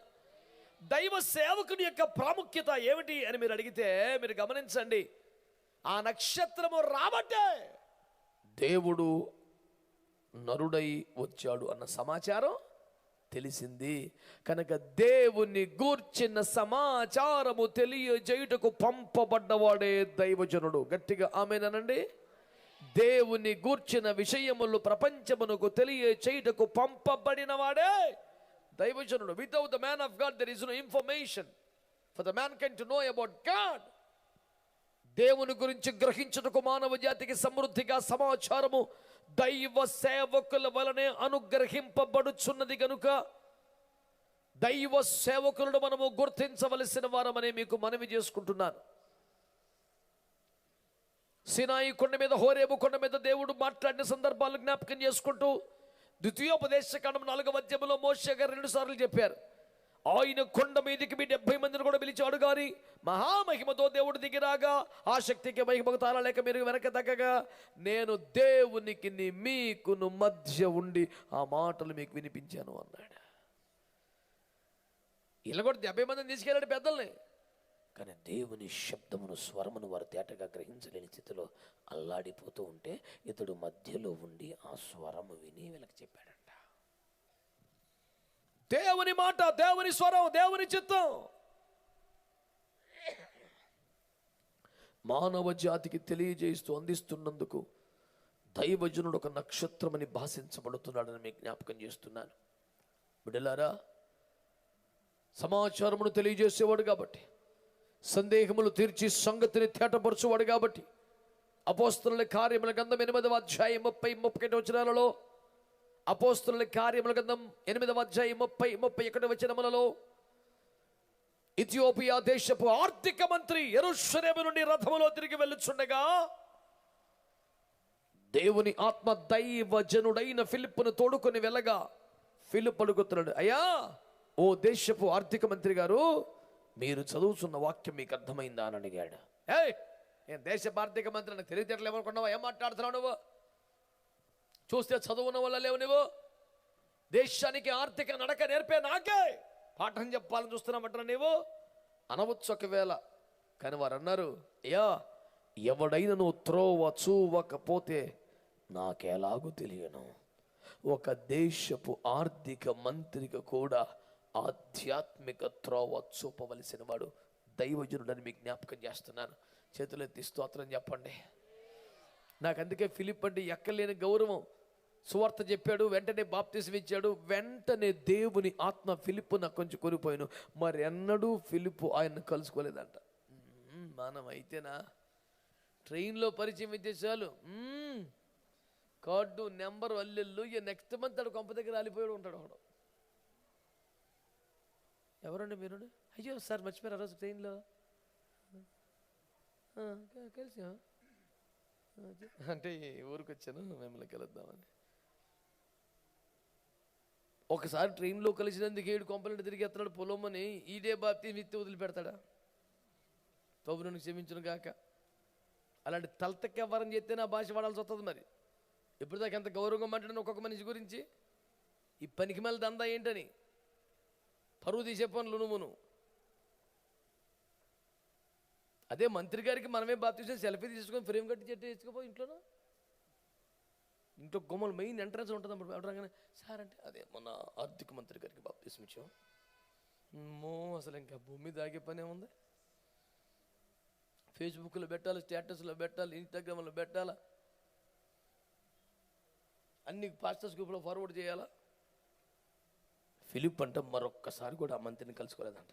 దైవ సేవకుని యొక్క ప్రాముఖ్యత ఏమిటి అని మీరు అడిగితే, మీరు గమనించండి, ఆ నక్షత్రము రాబట్టే దేవుడు నరుడై వచ్చాడు అన్న సమాచారం తెలిసింది. కనుక దేవుని గూర్చిన సమాచారము తెలియజేయుటకు పంపబడ్డవాడే దైవజనుడు. గట్టిగా ఆమేనండి. దేవుని గూర్చిన విషయములు ప్రపంచమునకు తెలియచేయుటకు పంపబడిన వాడే దైవజనుడు. Without the man of God there is no information for the man can to know about God. దేవుని గురించి గ్రహించుటకు మానవ జాతికి సమృద్ధిగా సమాచారము దైవ సేవకుల వలనే అనుగ్రహింపబడుచున్నది గనుక దైవ సేవకులను మనము గుర్తించవలసిన వారమని మీకు మనవి చేసుకుంటున్నాను. సినాయి కొండ మీద, హోరేబు కొండ మీద దేవుడు మాట్లాడిన సందర్భాలు జ్ఞాపకం చేసుకుంటూ ద్వితీయోపదేశకాండం 4వ అధ్యాయంలో మోషే గారు 2 సార్లు చెప్పారు, ఆయన కొండ మీదకి మీ 70 మందిని కూడా పిలిచాడు గాని మహామహిమతో దేవుడు దిగిరాగా ఆ శక్తికి మహిమకు తాళలేక మీరు వెనక తగ్గగా నేను దేవునికి మీకును మధ్య ఉండి ఆ మాటలు మీకు వినిపించాను అన్నాడు. ఇలా కూడా 70 మందిని తీసుకెళ్ళాడు పెద్దల్ని. కానీ దేవుని శబ్దమును, స్వరమును వారు తేటగా గ్రహించలేని స్థితిలో అల్లాడిపోతూ ఉంటే ఇతడు మధ్యలో ఉండి ఆ స్వరము విని వీళ్ళకి చెప్పాడంట. దేవుని మాట, దేవుని స్వరం, దేవుని చిత్తం మానవ జాతికి తెలియజేస్తూ అందిస్తున్నందుకు దైవజనుడు ఒక నక్షత్రమని భాషించబడుతున్నాడని మీకు జ్ఞాపకం చేస్తున్నాను. బిడ్డలారా, సమాచారమును తెలియజేసేవాడు కాబట్టి, సందేహములు తీర్చి సంగతిని తేటపరచువాడు కాబట్టి అపోస్తలుల కార్యముల గ్రంథం 8వ అధ్యాయం 30-31 వచనాలలో, అపోస్తలుల కార్యముల గ్రంథం 8వ అధ్యాయం 30-31 వచనములలో ఇథియోపియా దేశపు ఆర్థిక మంత్రి యెరూషలేము నుండి రథములో తిరిగి వెళ్ళుచుండగా దేవుని ఆత్మ దైవజనుడైన ఫిలిప్పును తోడుకొని వెళ్ళగా ఫిలిప్పు అడుగుతున్నాడు, అయ్యా ఓ దేశపు ఆర్థిక మంత్రి గారు, మీరు చదువుతున్న వాక్యం మీకు అర్థమైందా అని అడిగాడు. నేను దేశపు ఆర్థిక మంత్రి, నాకు తెలియదేటలు ఏమనుకున్నావా? ఏం మాట్లాడుతున్నావు నువ్వు? చూస్తే చదువున్న వల్ల లేవు నువ్వు. దేశానికి ఆర్థిక నడక నేర్పే నాకే పాఠం చెప్పాలని చూస్తున్నామంటారా నీవు? అనవచ్చు ఒకవేళ. కానీ వారు అన్నారు, అయ్యా ఎవడైనా నువ్వు త్రోవ చూవకపోతే నాకెలాగూ తెలియను. ఒక దేశపు ఆర్థిక మంత్రికి కూడా ఆధ్యాత్మిక త్రోవ చూపవలసిన వాడు దైవజనుడని మీకు జ్ఞాపకం చేస్తున్నాను. చేతులెత్తి స్తోత్రం చెప్పండి. నాకు అందుకే ఫిలిప్ అంటే ఎక్కలేని గౌరవం. సువార్త చెప్పాడు, వెంటనే బాప్తిసం ఇచ్చాడు, వెంటనే దేవుని ఆత్మ ఫిలిప్పు నాకు కొంచెం కొనిపోయాను. మరి ఎన్నడూ ఫిలిప్పు ఆయన్ని కలుసుకోలేదంట. మనం అయితేనా ట్రైన్లో పరిచయం ఇచ్చే చాలు, కార్డు నెంబర్ అల్లెళ్ళు, నెక్స్ట్ మంత్ అడు కొంప దగ్గర రాలిపోయాడు ఉంటాడు ఒకడు. ఎవరండి మీరు? అయ్యో సార్ మర్చిపోయారు ఆ రోజు ట్రైన్లో కలిసి అంటే ఊరికి వచ్చాను మిమ్మల్ని కలుద్దామని. ఒకసారి ట్రైన్లో కలిసినందుకు 7 కొంపలంటే తిరిగి ఎత్తాడు పొలమని ఇదే బాప్తి మిత్తి వదిలిపెడతాడా? ప్రభువును క్షమించును గాక. అలాంటి తలతెక్కవరం చేస్తే నా భాష వాడాల్సి వస్తుంది. మరి ఇప్పుడు దాకా ఎంత గౌరవంగా మాట్లాడిన ఒక్కొక్క మనిషి గురించి ఈ పనికి మళ్ళీ దందా ఏంటని పరువు తీసే పనులు నువ్వును. అదే మంత్రి గారికి మనమే బాప్తిసం సెల్ఫీ తీసుకొని ఫ్రేమ్ కట్టి చెట్టు తెచ్చుకోపో ఇంట్లో గుమ్మలు మెయిన్ ఎంట్రన్స్ ఉంటుంది. అప్పుడు ఎవరాగానే సార్ అంటే అదే మొన్న ఆర్థిక మంత్రి గారికి బాప్తిసం ఇచ్చాం. అసలు ఇంకా భూమి దాగే పనే ఉంది. ఫేస్బుక్లో పెట్టాలి, స్టేటస్లో పెట్టాలి, ఇన్స్టాగ్రామ్లో పెట్టాలా, అన్ని పాస్టర్స్ గ్రూప్లో ఫార్వర్డ్ చేయాలా. ఫిలిప్ అంటే మరొక్కసారి కూడా ఆ మంత్రిని కలుసుకోలేదంట.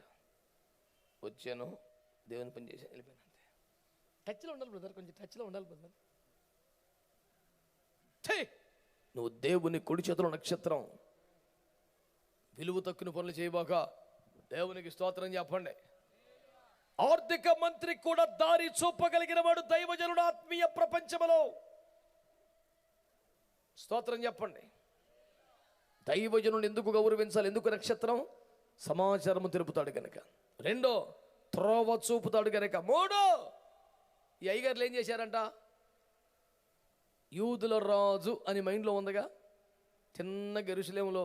వచ్చాను, దేవుని పని చేసి వెళ్ళిపోయాను అంతే. టచ్లో ఉండాలి బ్రదర్, కొంచెం టచ్లో ఉండాలి బ్రదర్. నువ్వు దేవుని కుడి చేతిలో నక్షత్రం. విలువ తక్కువ పనులు చేయబాక. దేవునికి స్తోత్రం చెప్పండి. ఆర్థిక మంత్రి కూడా దారి చూపగలిగిన వాడు దైవజనుడు ఆత్మీయ ప్రపంచంలో. స్తోత్రం చెప్పండి. దైవజనుడు ఎందుకు గౌరవించాలి? ఎందుకు నక్షత్రం? సమాచారము తెలుపుతాడు కనుక. 2 త్రోవ చూపుతాడు కనుక. 3 ఈ అయ్యగారులు ఏం చేశారంట? యూదుల రాజు అని మైండ్లో ఉందిగా. చిన్న యెరూషలేములో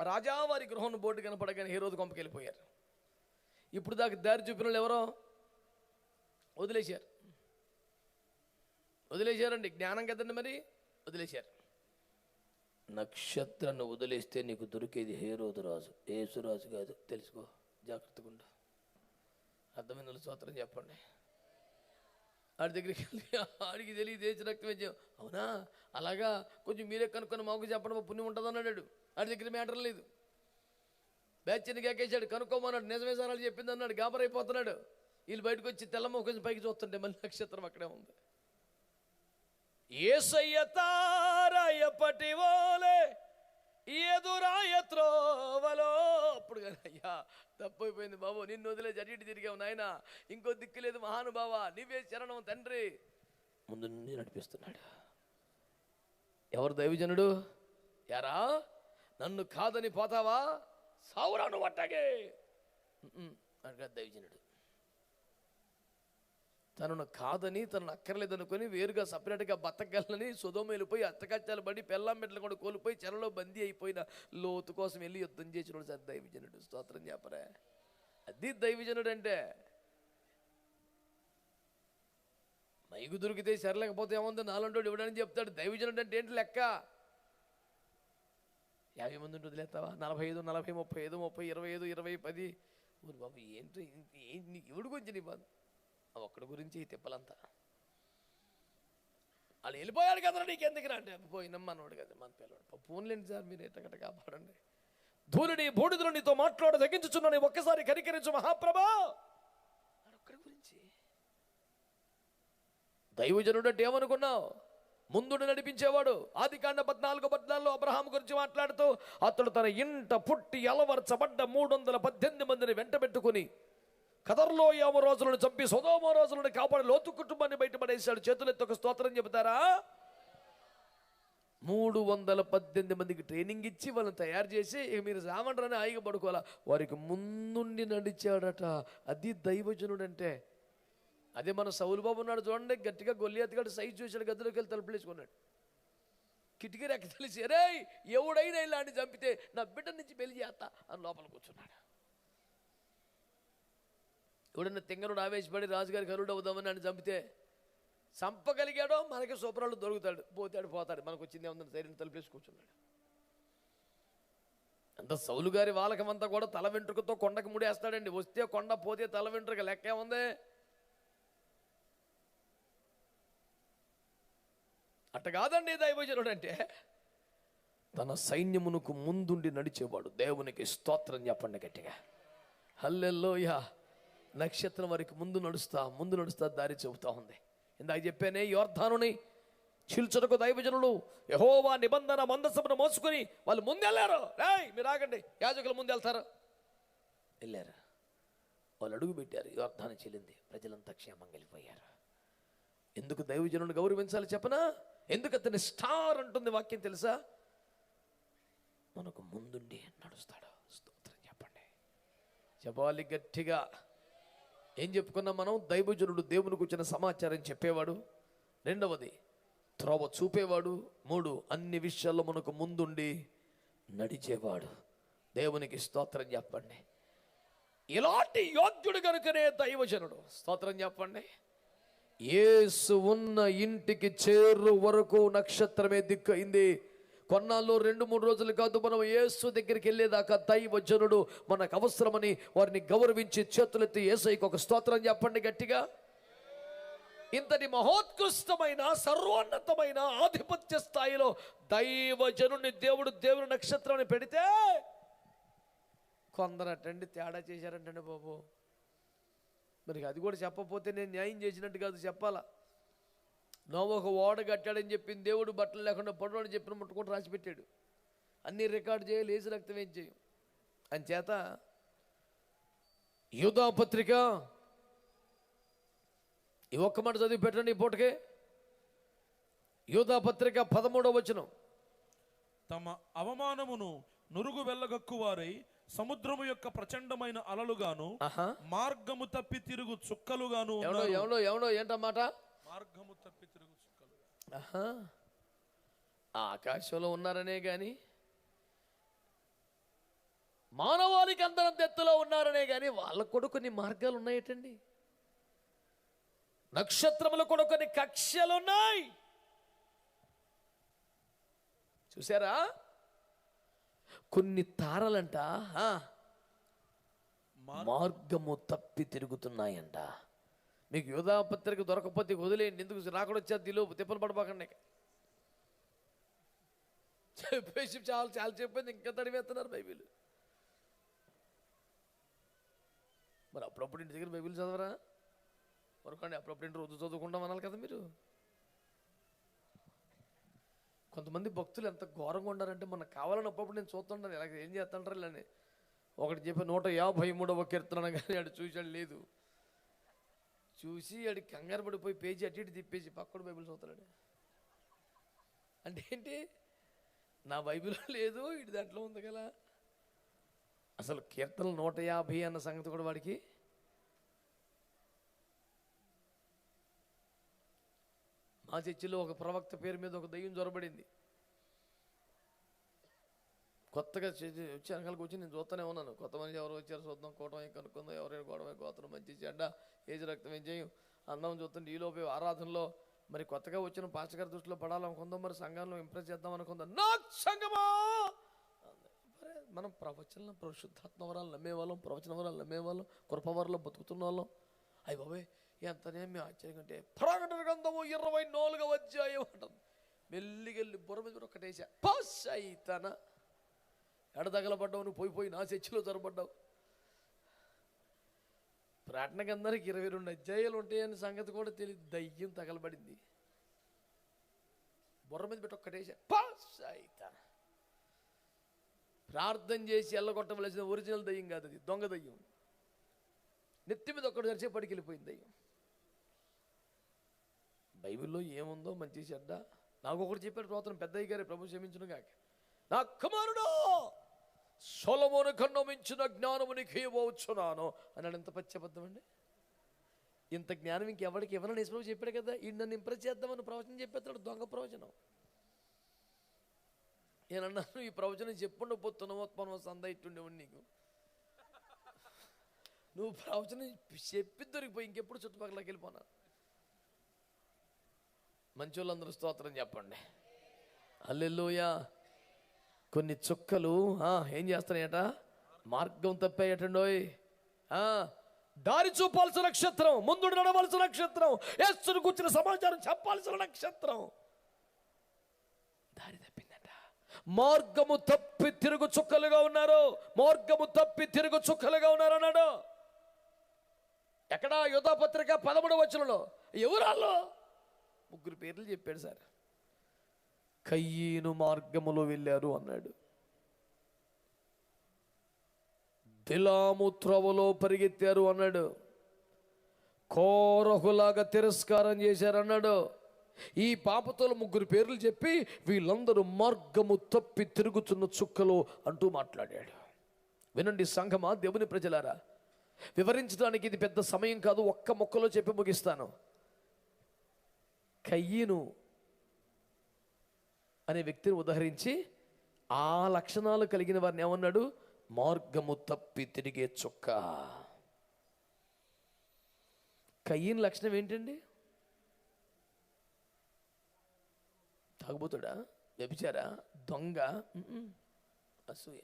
రాజావారి గృహం బోర్డు కనపడగానే హేరోదు కొంపకి వెళ్ళిపోయారు. ఇప్పుడు దాకా దారి చూపిన వాళ్ళు ఎవరో వదిలేశారండి. జ్ఞానం కదండి, మరి వదిలేశారు. నక్షత్రాన్ని వదిలేస్తే నీకు దొరికేది హేరోదు రాజు, యేసురాజు కాదు. తెలుసుకో, జాగ్రత్తగా ఉండు. అర్థమైన స్తోత్రం చెప్పండి. ఆడి దగ్గరికి వెళ్ళి ఆడికి తెలియదు ఏచి రక్తమే చేయం. అవునా, అలాగా, కొంచెం మీరే కనుక్కొని మాకు చెప్పడం పుణ్యం ఉంటుంది అన్నాడు. ఆడి దగ్గర మ్యాటర్ లేదు. బ్యాచ్ని కేకేశాడు, కనుక్కోమన్నాడు. నిజమే సార్ వాళ్ళు చెప్పింది అన్నాడు. గాబరైపోతున్నాడు. వీళ్ళు బయటకు వచ్చి తెల్లమ్మ కొంచెం పైకి చూస్తుంటే మళ్ళీ నక్షత్రం అక్కడే ఉంది. యేసయ్య తార ఎప్పటి వోలే ఎదురాయ త్రోవలో. అప్పుడు కానీ అయ్యా తప్పైపోయింది బాబు, నిన్ను వదిలే అటు తిరిగావు నాయన, ఇంకో దిక్కు లేదు మహానుభావ, నీవే శరణం తండ్రి. ముందు నుండి నడిపిస్తున్నాడు. ఎవరు దైవజనుడు? యారా నన్ను కాదని పోతావా, సావురాను పట్టాగే అడగా దైవజనుడు. తనను కాదని, తనను అక్కర్లేదనుకొని వేరుగా సపరేట్గా బతకగలని సొదొమ వెళ్ళిపోయి అత్తకచ్చాలు పడి పెళ్ళాం మెట్లు కూడా కోల్పోయి చెరలో బందీ అయిపోయిన లోతు కోసం వెళ్ళి యుద్ధం చేసినాడు సార్ దైవజనుడు. స్తోత్రం చెప్పరా. అది దైవజనుడు అంటే. మైకు దొరికితే సరలేకపోతే ఏముంది, నాలంటోడు ఇవ్వడానికి చెప్తాడు. దైవజనుడు అంటే ఏంటి లెక్క? 50 మంది ఉంటే వదిలేస్తావా? 45, 40, 35, 30, 25, 20, 10. ఊరు బాబు ఏంటి ఎవడు గురించి నీ బాధ? ఒక్కడి గురించి ఈ తిప్పలంతా. వాళ్ళు వెళ్ళిపోయాడు కదా, నీకెందుకురా అంటే పోయినమ్మన్నోడు కదా మన పిల్లవాడు. ఫోన్లేండి సార్ మీరు ఎట్టగట్ట కాపాడండి. ధూళిని బూడిదలో నీతో మాట్లాడ తగ్గించుచున్నాను, ఒక్కసారి కనికరించు మహాప్రభా. ఒక్కడి గురించి దైవజనుడు అంటే ఏమనుకున్నావు? ముందుండి నడిపించేవాడు. ఆదికాండ 14:14 అబ్రహాం గురించి మాట్లాడుతూ, అతడు తన ఇంట పుట్టి అలవర్చబడ్డ 318 మందిని వెంట పెట్టుకుని కదర్లో 50 రోజులను చంపి సొదొమ రోజులను కాపాడి లోతు కుటుంబాన్ని బయటపడేశాడు. చేతులెత్తి ఒక స్తోత్రం చెబుతారా? 318 మందికి ట్రైనింగ్ ఇచ్చి వాళ్ళని తయారు చేసి ఇక మీరు రామంటారని హాయిగా పడుకోవాలా, వారికి ముందుండి నడిచాడట. అది దైవజనుడు అంటే. అదే మన సౌలు బాబు ఉన్నాడు చూడండి, గట్టిగా గొల్లియత్తుగాడు సైజు చూశాడు, గదిలోకి వెళ్ళి తలుపులేసుకున్నాడు. కిటికీ రెక్క తెలిసి రే ఎవడైనా ఇలాంటి చంపితే నా బిడ్డ నుంచి పెళ్లి చేస్తా అని లోపల కూర్చున్నాడు. ఎవడన్నా తింగరుడు ఆవేశపడి రాజుగారి కరుడు అవుదామని అని చంపితే చంపగలిగాడో మనకి సూపరాళ్ళు దొరుకుతాడు, పోతాడు. మనకు వచ్చింది ఏముందని సైలెంట్ తలుపేసి కూర్చున్నాడు. అంత సౌలు గారి వాలకమంతా కూడా తల వెంట్రుకతో కొండకు ముడేస్తాడండి. వస్తే కొండ, పోతే తల వెంట్రుక. లెక్క ఏముంది? అట్ట కాదండి దైవజనుడు అంటే. తన సైన్యమునకు ముందుండి నడిచేవాడు. దేవునికి స్తోత్రం చెప్పండి గట్టిగా. హల్లెలూయా. నక్షత్రం వారికి ముందు నడుస్తా దారి చెబుతా ఉంది. ఇందాక చెప్పానే, యోర్దానుని చీల్చుటకు దైవజనులు యెహోవా నిబంధన మందసమును మోసుకుని వాళ్ళు ముందెళ్ళారు. మీరు ఆగండి, యాజకులు ముందెళ్తారు. వెళ్ళారు. వాళ్ళు అడుగు పెట్టారు, యోర్దాను చెల్లింది, ప్రజలంతా క్షేమంగా వెళ్ళిపోయారు. ఎందుకు దైవజనుని గౌరవించాలి చెప్పనా? ఎందుకు అతని స్టార్ అంటుంది వాక్యం తెలుసా? మనకు ముందుండి నడుస్తాడు. స్తోత్రం చెప్పండి. చెప్పాలి గట్టిగా. ఏం చెప్పుకున్నాం మనం? దైవజనుడు దేవునికి వచ్చిన సమాచారం చెప్పేవాడు. రెండవది త్రోవ చూపేవాడు. 3 అన్ని విషయాల్లో మనకు ముందుండి నడిచేవాడు. దేవునికి స్తోత్రం చెప్పండి. ఇలాంటి యోగ్యుడు కనుకనే దైవజనుడు. స్తోత్రం చెప్పండి. యేసు ఉన్న ఇంటికి చేరు వరకు నక్షత్రమే దిక్కయింది. కొన్నాళ్ళు 2-3 రోజులు కాదు, మనం యేసు దగ్గరికి వెళ్ళేదాకా దైవజనుడు మనకు అవసరమని వారిని గౌరవించి చేతులెత్తి యేసయ్యకు ఒక స్తోత్రం చెప్పండి గట్టిగా. ఇంతటి మహోత్కృష్టమైన సర్వోన్నతమైన ఆధిపత్య స్థాయిలో దైవజనుడిని దేవుని నక్షత్రాన్ని పెడితే కొందరటండి తేడా చేశారంటండి బాబు. మరి అది కూడా చెప్పకపోతే నేను న్యాయం చేసినట్టు కాదు, చెప్పాలా. నోవహు ఒక ఓడ కట్టాడని చెప్పింది దేవుడు, బట్టలు లేకుండా పడవని చెప్పిన ముట్టుకుంటూ రాసిపెట్టాడు. అన్నీ రికార్డు చేయాలి, లేచి రక్తం ఏం చేయం. అంచేత యూదా పత్రిక ఈ ఒక్క మాట చదివి పెట్టండి ఈ పూటకే. యూదా పత్రిక 13వ వచనం. తమ అవమానమును నురుగు వెళ్ళగక్కువారై సముద్రము యొక్క ప్రచండమైన అలలుగాను మార్గము తప్పి తిరుగు చుక్కలుగాను. ఎవడో ఏంటన్నమాట? మార్గము తప్పి తిరుగు చుక్కలు. ఆకాశంలో ఉన్నారనే గాని, మానవాళికి అందరం ఎత్తులో ఉన్నారనే గాని వాళ్ళకు కూడా కొన్ని మార్గాలు ఉన్నాయటండి. నక్షత్రములు కూడా కొన్ని కక్షలు ఉన్నాయి. చూసారా? కొన్ని తారలంట మార్గము తప్పి తిరుగుతున్నాయంట. మీకు యోధా పత్రిక దొరకకపోతే వదిలేయండి, ఎందుకు రాకుండా వచ్చేది దీనిలో తిప్పలు పడబాకండి. చెప్పేసి చాలా చాలా చెప్పింది, ఇంకా తడివేస్తున్నారు బైబిల్. మరి అప్పుడప్పుడు ఇంటి దగ్గర బైబిల్ చదవరా? మరొకండి అప్పుడప్పుడు ఇంటి రోజు చదువుకుంటాం అనాలి కదా మీరు. కొంతమంది భక్తులు ఎంత ఘోరంగా ఉండారంటే, మనకు కావాలని అప్పుడప్పుడు నేను చూస్తుంటాను, ఇలా ఏం చేస్తుంటారు ఇలానే. ఒకటి చెప్పి 153వ కీర్తన కానీ ఆడు చూసాడు లేదు, చూసి ఆడికి కంగారు పడిపోయి పేజీ అటు ఇటు తిప్పేసి పక్కడు బైబిల్ చదువుతాడు. అంటే ఏంటి, నా బైబిల్ లేదు, ఇటు దాంట్లో ఉంది కదా. అసలు కీర్తనలు 150 అన్న సంగతి కూడా వాడికి. మా చర్చిలో ఒక ప్రవక్త పేరు మీద ఒక దయ్యం జ్వరబడింది. కొత్తగా వచ్చి నేను చూస్తూనే ఉన్నాను, కొత్త మనిషి ఎవరు వచ్చారు చూద్దాం, కూటమి కనుక్కుందాం, ఎవరైనా గొడవ గోత్రం మంచి చెడ్డ ఏజ్ రక్తం ఏం చేయం అన్నాం చూస్తుంటే, ఈలోపే ఆరాధనలో మరి కొత్తగా వచ్చిన పాస్టర్ గారి దృష్టిలో పడాలనుకుందాం, మరి సంఘంలో ఇంప్రెస్ చేద్దాం అనుకుందాం. నా సంఘమా, మనం ప్రవచనం పరిశుద్ధాత్మ వరాలు నమ్మేవాళ్ళం, ప్రవచన వరాలు నమ్మేవాళ్ళం, కృపవరాలు బతుకుతున్న వాళ్ళం. అయ్యి బాబాయ్ ఎంతనేమి ఆశ్చర్యం అంటే, ప్రకటన గ్రంథము 24వ అధ్యాయం అంటుంది. మెల్లిగెళ్ళి బుర్ర మీద ఒక్కటేసా, పాస్ అయితన ఎడతగలబడ్డావు, నువ్వు పోయి నా చర్చిలో జరబడ్డావు. ప్రకటన గ్రంథానికి 22 అధ్యాయాలు ఉంటాయని సంగతి కూడా తెలియదు. దయ్యం తగలబడింది, బుర్ర మీద పెట్టి ఒక్కటేసా, పాస్ అయితన. ప్రార్థన చేసి ఎల్లగొట్టవలసిన ఒరిజినల్ దయ్యం కాదు, అది దొంగ దయ్యం. నెత్తి మీద ఒక్కడు జరిచే పడికి వెళ్ళిపోయింది దయ్యం. బైబిల్లో ఏముందో మంచి చెడ్డ నాకు ఒకటి చెప్పాడు ప్రోత్రం, పెద్దయ్య గారి ప్రభు క్షమించును గాక, నా కుమారుడు సొలొమోను కన్నా మించిన జ్ఞానము నీకు ఇవ్వవచ్చున్నాను అన్నాడు. ఎంత పచ్చబద్ధం అండి, ఇంత జ్ఞానం ఇంకెవరికి ఎవరైనా నిజం చెప్పాడు కదా. ఈ నన్ను ఇంప్రెస్ చేద్దామని ప్రవచనం చెప్పేస్తాడు, దొంగ ప్రవచనం. నేనన్నాను, ఈ ప్రవచనం చెప్పుండ పోతున్నావు మనం సంద ఇట్టుండేవాడు నీకు. నువ్వు ప్రవచనం చెప్పి దొరికిపోయి ఇంకెప్పుడు చుట్టుపక్కలకి వెళ్ళిపోనా. మంచోళ్ళందరూ స్తోత్రం చెప్పండి, హల్లెలూయా. కొన్ని చుక్కలు ఏం చేస్తున్నాయట, మార్గం తప్పాయటండోయ్. దారి చూపాల్సిన నక్షత్రం, ముందు నడవలసిన నక్షత్రం, యేసును కూర్చున్న సమాచారం చెప్పాల్సిన నక్షత్రం దారి తప్పిందట. మార్గము తప్పి తిరుగు చుక్కలుగా ఉన్నారు, మార్గము తప్పి తిరుగు చుక్కలుగా ఉన్నారు అన్నాడు. ఎక్కడ యోధా పత్రిక 13వ వచనంలో ఎవరాల్లో 3 పేర్లు చెప్పాడు సార్. కయ్యీను మార్గములో వెళ్ళారు అన్నాడు, బిలాము త్రోవలో పరిగెత్తారు అన్నాడు, కోరహులాగా తిరస్కారం చేశారన్నాడు. ఈ పాపతోలు 3 పేర్లు చెప్పి వీళ్ళందరూ మార్గము తప్పి తిరుగుతున్న చుక్కలు అంటూ మాట్లాడాడు. వినండి సంఘమా, దేవుని ప్రజలారా, వివరించడానికి ఇది పెద్ద సమయం కాదు, ఒక్క మొక్కలో చెప్పి ముగిస్తాను. కయ్యీను అనే వ్యక్తిని ఉదహరించి ఆ లక్షణాలు కలిగిన వారిని ఏమన్నాడు, మార్గము తప్పి తిరిగే చుక్క. కయ్యీను లక్షణం ఏంటండి? తాగుబోతుడా, వ్యభిచారా, దొంగ, అసూయ.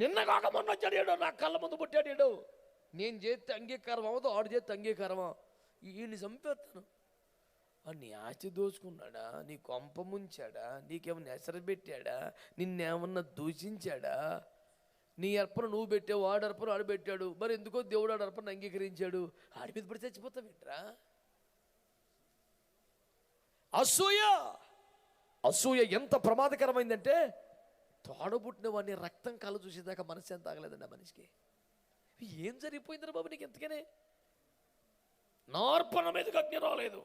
నిన్న కాక మొన్న వచ్చాడు, నా కళ్ళ ముందు పుట్టాడు, నేను చేస్తే అంగీకారం అవ్వదు, ఆడు చేస్తే అంగీకారమా, ఈయన్ని చంపేస్తాను. నీ ఆస్తి దోచుకున్నాడా, నీ కొంప ముంచాడా, నీకేమన్నా ఎసరు పెట్టాడా, నిన్నేమన్నా దూషించాడా? నీ అర్పణ నువ్వు పెట్టావు, వాడు అర్పణ ఆడు పెట్టాడు, మరి ఎందుకో దేవుడు ఆడు అర్పణ అంగీకరించాడు, ఆడి మీద పడి చచ్చిపోతావేంట్రా? అసూయ. అసూయ ఎంత ప్రమాదకరమైందంటే, తోడబుట్టిన వాడిని రక్తం కళ్ళ చూసేదాకా మనసు ఎంత ఆగలేదండి ఆ మనిషికి. ఏం జరిగిపోయిందిరా బాబు నీకు ఎంతకనే? నా అర్పణ మీదకి అగ్ని రాలేదు,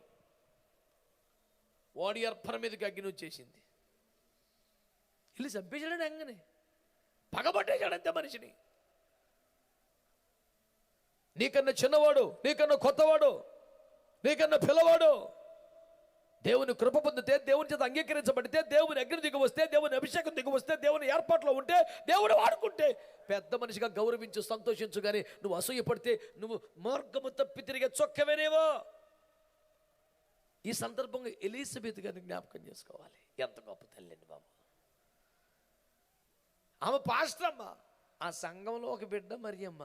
వాడి అర్పణ మీదకి అగ్ని వచ్చేసింది. ఇల్లు చంపేశాడని అంగనే పగబట్టేశాడంతే మనిషిని. నీకన్నా చిన్నవాడు, నీకన్నా కొత్తవాడు, నీకన్నా పిల్లవాడు దేవుని కృప పొందితే, దేవుని చేత అంగీకరించబడితే, దేవుని అగ్ని దిగి వస్తే, దేవుని అభిషేకం దిగి వస్తే, దేవుని ఏర్పాట్లో ఉంటే, దేవుడు వాడుకుంటే పెద్ద మనిషిగా గౌరవించు, సంతోషించు. కానీ నువ్వు అసూయపడితే నువ్వు మార్గము తప్పి తిరిగే చొక్కవేనేవో. ఈ సందర్భంగా ఎలిజబెత్ గారిని జ్ఞాపకం చేసుకోవాలి. ఎంత గొప్ప తల్లిండి బాబు. ఆమె పాస్టర్ అమ్మ, ఆ సంఘంలో ఒక బిడ్డ మరియమ్మ.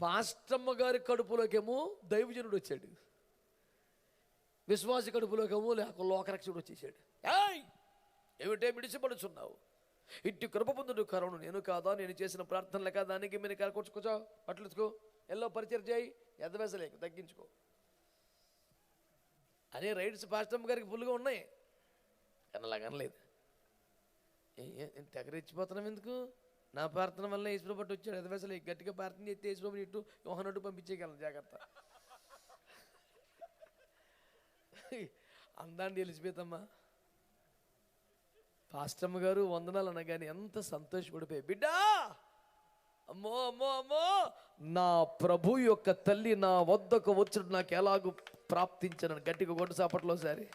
పాస్టమ్మ గారి కడుపులోకేమో దైవజనుడు వచ్చాడు, విశ్వాసి కడుపులోకేమో లోకరక్షకుడు వచ్చేసాడు. ఏమిటే విడిచిపడుచున్నావు, ఇట్టి కృప పొందుడు కరుణను నేను కాదా, నేను చేసిన ప్రార్థనలు కాదా, దానికి మీరు కరకొచ్చుకోచా పట్లుకో, ఎల్లో పరిచయం చేయి, ఎదవేసలేక తగ్గించుకో అనే రైట్స్ పాస్టమ్మ గారికి ఫుల్గా ఉన్నాయి. కానీ అలాగనలేదు. తెగరెచ్చిపోతున్నాం ఎందుకు, నా ప్రార్థన వల్ల యేసుప్రభు పట్టు వచ్చాడు, ఎదవేసలే గట్టిగా ప్రార్థన చేస్తే యేసుప్రభుని ఇటు యోహానట్టు పంపించేయగలను, జాగ్రత్త. అందాండి ఎలిసిపోతామ్మా పాస్టమ్మ గారు వందనాలు అనగానే ఎంత సంతోషపడిపోయి, బిడ్డా అమ్మో అమ్మో అమ్మో నా ప్రభు యొక్క తల్లి నా వద్దకు వచ్చుడు నాకు ఎలాగూ ప్రాప్తించను, గట్టిగా కొట్టు సాపట్లో సారి.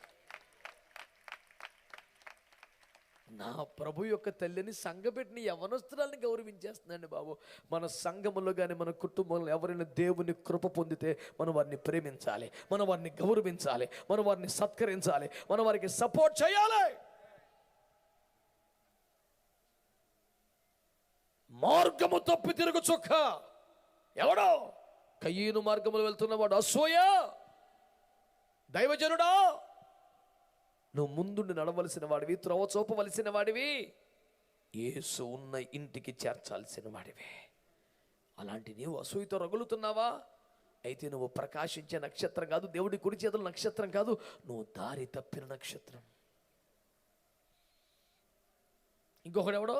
నా ప్రభు యొక్క తల్లిని సంఘపెట్టిన యవనస్తురాలని గౌరవించేస్తుందండి బాబు. మన సంఘములో కానీ మన కుటుంబంలో ఎవరైనా దేవుని కృప పొందితే మనం వారిని ప్రేమించాలి, మనం వారిని గౌరవించాలి, మనం వారిని సత్కరించాలి, మనం వారికి సపోర్ట్ చేయాలి. మార్గము తప్పి తిరుగు చుక్క ఎవడో కయ్యను మార్గములు వెళ్తున్నవాడు అసూయ దైవజనుడా, నువ్వు ముందుండి నడవలసిన వాడివి, త్రోవ చూపవలసిన వాడివి, యేసు ఉన్న ఇంటికి చేర్చాల్సిన వాడివి. అలాంటి నీవు అసూయతో రగులుతున్నావా? అయితే నువ్వు ప్రకాశించే నక్షత్రం కాదు, దేవుడి కుడి చేతుల నక్షత్రం కాదు, నువ్వు దారి తప్పిన నక్షత్రం. ఇంకొకడు ఎవడో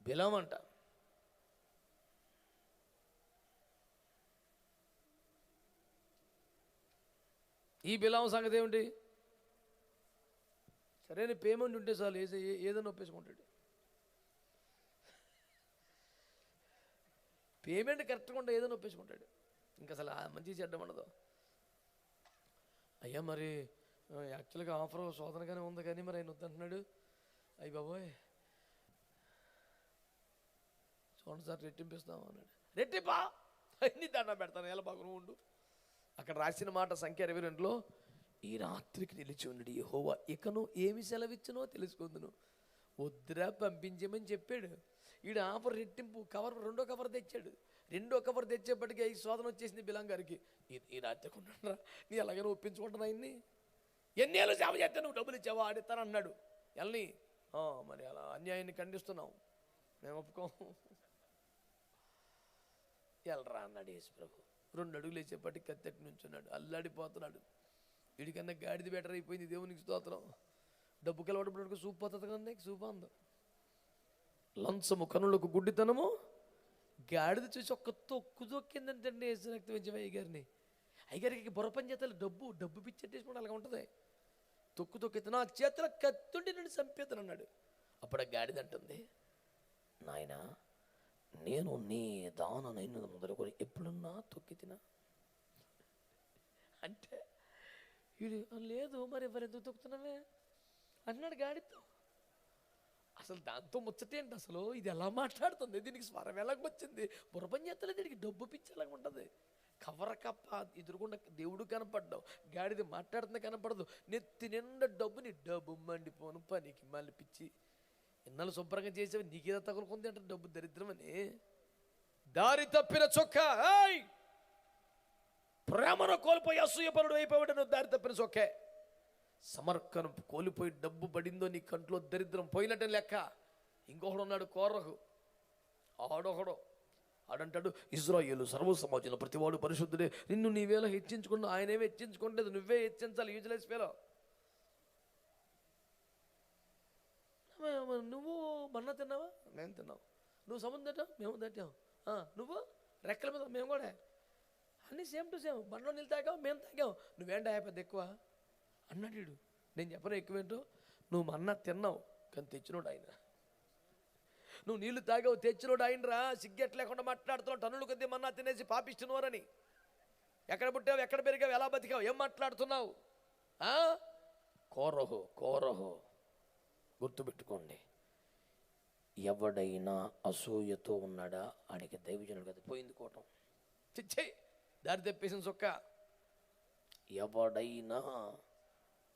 బిలాము అంట. ఈ బిలాము సంగతి ఏమిటి? సరైన పేమెంట్ ఉంటే చాలు ఏదైనా ఒప్పేసుకుంటాడు. పేమెంట్ కరెక్ట్గా ఉంటే ఏదైనా ఒప్పేసుకుంటాడు. ఇంకా అసలు మంచి చెడ్డం ఉండదు. అయ్యా మరి యాక్చువల్గా ఆఫర్ శోధనగానే ఉంది కానీ మరి ఆయన వద్దంటున్నాడు, అయ్యి బాబోయ్ చూడండి సార్ రెట్టింపిస్తాము అన్నాడు. రెట్టింపా అన్ని దండం పెడతాను, ఎలా బాగును ఉండు. అక్కడ రాసిన మాట సంఖ్య 22లో, ఈ రాత్రికి నిలిచి ఉండి యెహోవా ఇకను ఏమి సెలవిచ్చునో తెలుసుకుందును. వద్దురా పంపించమని చెప్పాడు. ఈడ ఆఫర్ రెట్టింపు కవర్, రెండో కవర్ తెచ్చాడు. రెండో కవర్ తెచ్చేప్పటికీ ఈ శోధన వచ్చేసింది బిలాం గారికి. ఈ రాత్రికి ఉండరా, నీ అలాగనే ఒప్పించుకుంటున్నా ఆయన్ని, ఎన్నేళ్ళు సేవ చేస్తే నువ్వు డబ్బులు ఇచ్చావా ఆడిస్తాను అన్నాడు. వెళ్ళని మరి అలా అన్యాయాన్ని ఖండిస్తున్నాం, మేము ఒప్పుకోము, వెళ్ళరా అన్నాడు యేసు ప్రభు. 2 అడుగులు వేసేపటికి కత్తెట్టి నుంచున్నాడు, అల్లాడిపోతున్నాడు. వీడికన్నా గాడిది బెటర్ అయిపోయింది, దేవునికి స్తోత్రం. డబ్బు కలవడప్పుడు సూపు పోతుంది కన్నా సూపు అందు. లంచము కనులకు గుడ్డితనము, గాడిద చూసి ఒక్క తొక్కు తొక్కిందంటే యేసు రక్తం పెంచే అయ్యగారిని. అయ్యగారికి బుర్రపని చేతలు డబ్బు పిచ్చెట్టేసుకుంటే అలాగ ఉంటుంది. తొక్కు తొక్కితే నా చేతుల కత్తుండి నన్ను చంపేతను అన్నాడు. అప్పుడు ఆ గాడిద అంటుంది, నాయన నేను నీ దానైన మొదలుకొని ఎప్పుడన్నా తొక్కి తినా అంటే, వీడు లేదు మరి ఎవరెందుకు తొక్కుతున్నావే అన్నాడు గాడితో. అసలు దాంతో ముచ్చటేంటి అసలు, ఇది ఎలా మాట్లాడుతుంది, దీనికి స్వరం ఎలాగ వచ్చింది, బుర్రపని చేస్తలేదు, దీనికి డబ్బు పిచ్చి ఎలాగ ఉంటుంది. కవర కప్ప ఎదురుకుండా దేవుడు కనపడ్డావు, గాడిది మాట్లాడుతున్నా కనపడదు, నెత్తి నిండా డబ్బుని డబ్బు మండిపోను పనికి మళ్ళీ పిచ్చి, ఇన్నాళ్ళు శుభ్రంగా చేసేవి నీకేదో తగులుకుంది అంటే డబ్బు దరిద్రమని. దారి తప్పిన చొక్క, ప్రేమను కోల్పోయి అసూయపరుడు అయిపోయాడు, నువ్వు దారి తప్పిన చొక్కే. సమర్కను కోల్పోయి డబ్బు పడిందో నీ కంట్లో దరిద్రం పోయినట్టే లెక్క. ఇంకొకడు ఉన్నాడు కోరహు, ఆడొకడు ఆడంటాడు, ఇజ్రాయేలు సర్వ సమాజంలో ప్రతివాడు పరిశుద్ధుడే, నిన్ను నీవేళ హెచ్చించుకున్నా ఆయనేమో హెచ్చించుకోలేదు, నువ్వే హెచ్చించాలి, యూజ్లెస్ ఫెలో. నువ్వు మన్నా తిన్నావా, మేము తిన్నావు. నువ్వు సముద్రం తట్టావు, మేము తట్టాం. నువ్వు రెక్కల మీద, మేము కూడా అన్నీ సేమ్ టు సేమ్. బండ్లో నీళ్ళు తాగావు, మేము తాగాం, నువ్వేంటా పెద్ద ఎక్కువ అన్నాడు. నేను చెప్పను ఎక్కువేంటో, నువ్వు మన్నా తిన్నావు కానీ తెచ్చినోడు ఆయన, నువ్వు నీళ్లు తాగావు తెచ్చినోడు ఆయనరా. సిగ్గెట్ లేకుండా మాట్లాడుతున్నావు, టన్నులు కొద్దీ మన్నా తినేసి పాపిస్తున్నవారని. ఎక్కడ పుట్టావు, ఎక్కడ పెరిగావు, ఎలా బతికావు, ఏం మాట్లాడుతున్నావు? కోరహో గుర్తుపెట్టుకోండి, ఎవడైనా అసూయతో ఉన్నాడా ఆడికి దైవజనుడు కదా పోయింది కోటం. చిచ్చే దారి తెప్పేసిన చొక్క. ఎవడైనా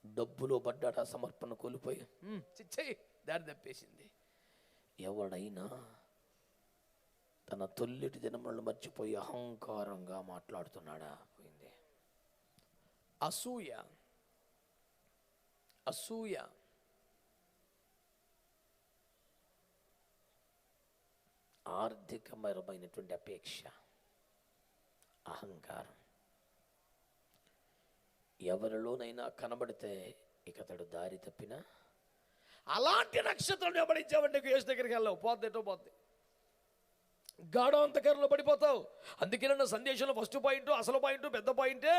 డబ్బులో పడ్డాడా సమర్పణ కోల్పోయి, చిచ్చే దారి తెప్పేసింది. ఎవడైనా తన తొల్లిటి దినములను మర్చిపోయి అహంకారంగా మాట్లాడుతున్నాడా? పోయింది. అసూయ, అసూయ, ఆర్థికపరమైనటువంటి అపేక్ష, అహంకారం. ఎవరిలోనైనా కనబడితే ఇక అతడు దారి తప్పినా, అలాంటి నక్షత్రం వెంబడించావంటే యేసు దగ్గరికి వెళ్ళావు, పోద్దేటో పోద్ది, గాఢాంతకరంలో పడిపోతావు. అందుకే నన్ను సందేశంలో ఫస్ట్ పాయింట్, అసలు పాయింట్, పెద్ద పాయింటే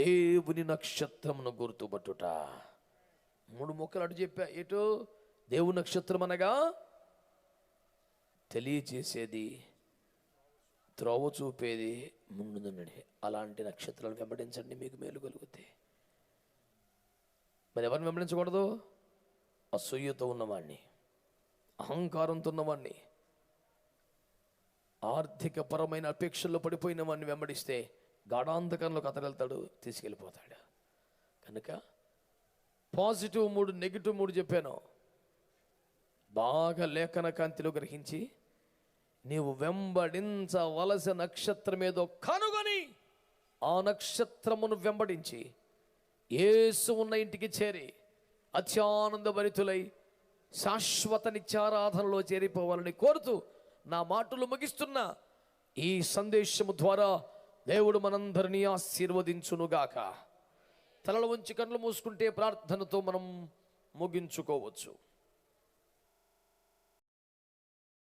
దేవుని నక్షత్రమును గుర్తుపట్టుట. 3 ముక్కలు అటు చెప్పా. ఎటు? దేవుని నక్షత్రం అనగా తెలియచేసేది, త్రోవ చూపేది, ముందుండి. అలాంటి నక్షత్రాలు వెంబడించండి, మీకు మేలు కలుగుతాయి. మరి ఎవరిని వెంబడించకూడదు? అసూయతో ఉన్నవాడిని, అహంకారంతో ఉన్నవాడిని, ఆర్థిక పరమైన అపేక్షల్లో పడిపోయిన వాడిని వెంబడిస్తే గాఢాంధకంలోకి అతను వెళ్తాడు, తీసుకెళ్ళిపోతాడు. కనుక పాజిటివ్ 3, నెగిటివ్ 3 చెప్పాను. బాగా లేఖన కాంతిలో గ్రహించి నీవు వెంబడించవలసిన నక్షత్రం ఏదో కనుగొని ఆ నక్షత్రమును వెంబడించి యేసు ఉన్న ఇంటికి చేరి అత్యానంద భరితులై శాశ్వత నిత్యారాధనలో చేరిపోవాలని కోరుతూ నా మాటలు ముగిస్తున్నా. ఈ సందేశము ద్వారా దేవుడు మనందరినీ ఆశీర్వదించునుగాక. తలలు వంచి కళ్ళు మూసుకుంటే ప్రార్థనతో మనం ముగించుకోవచ్చు.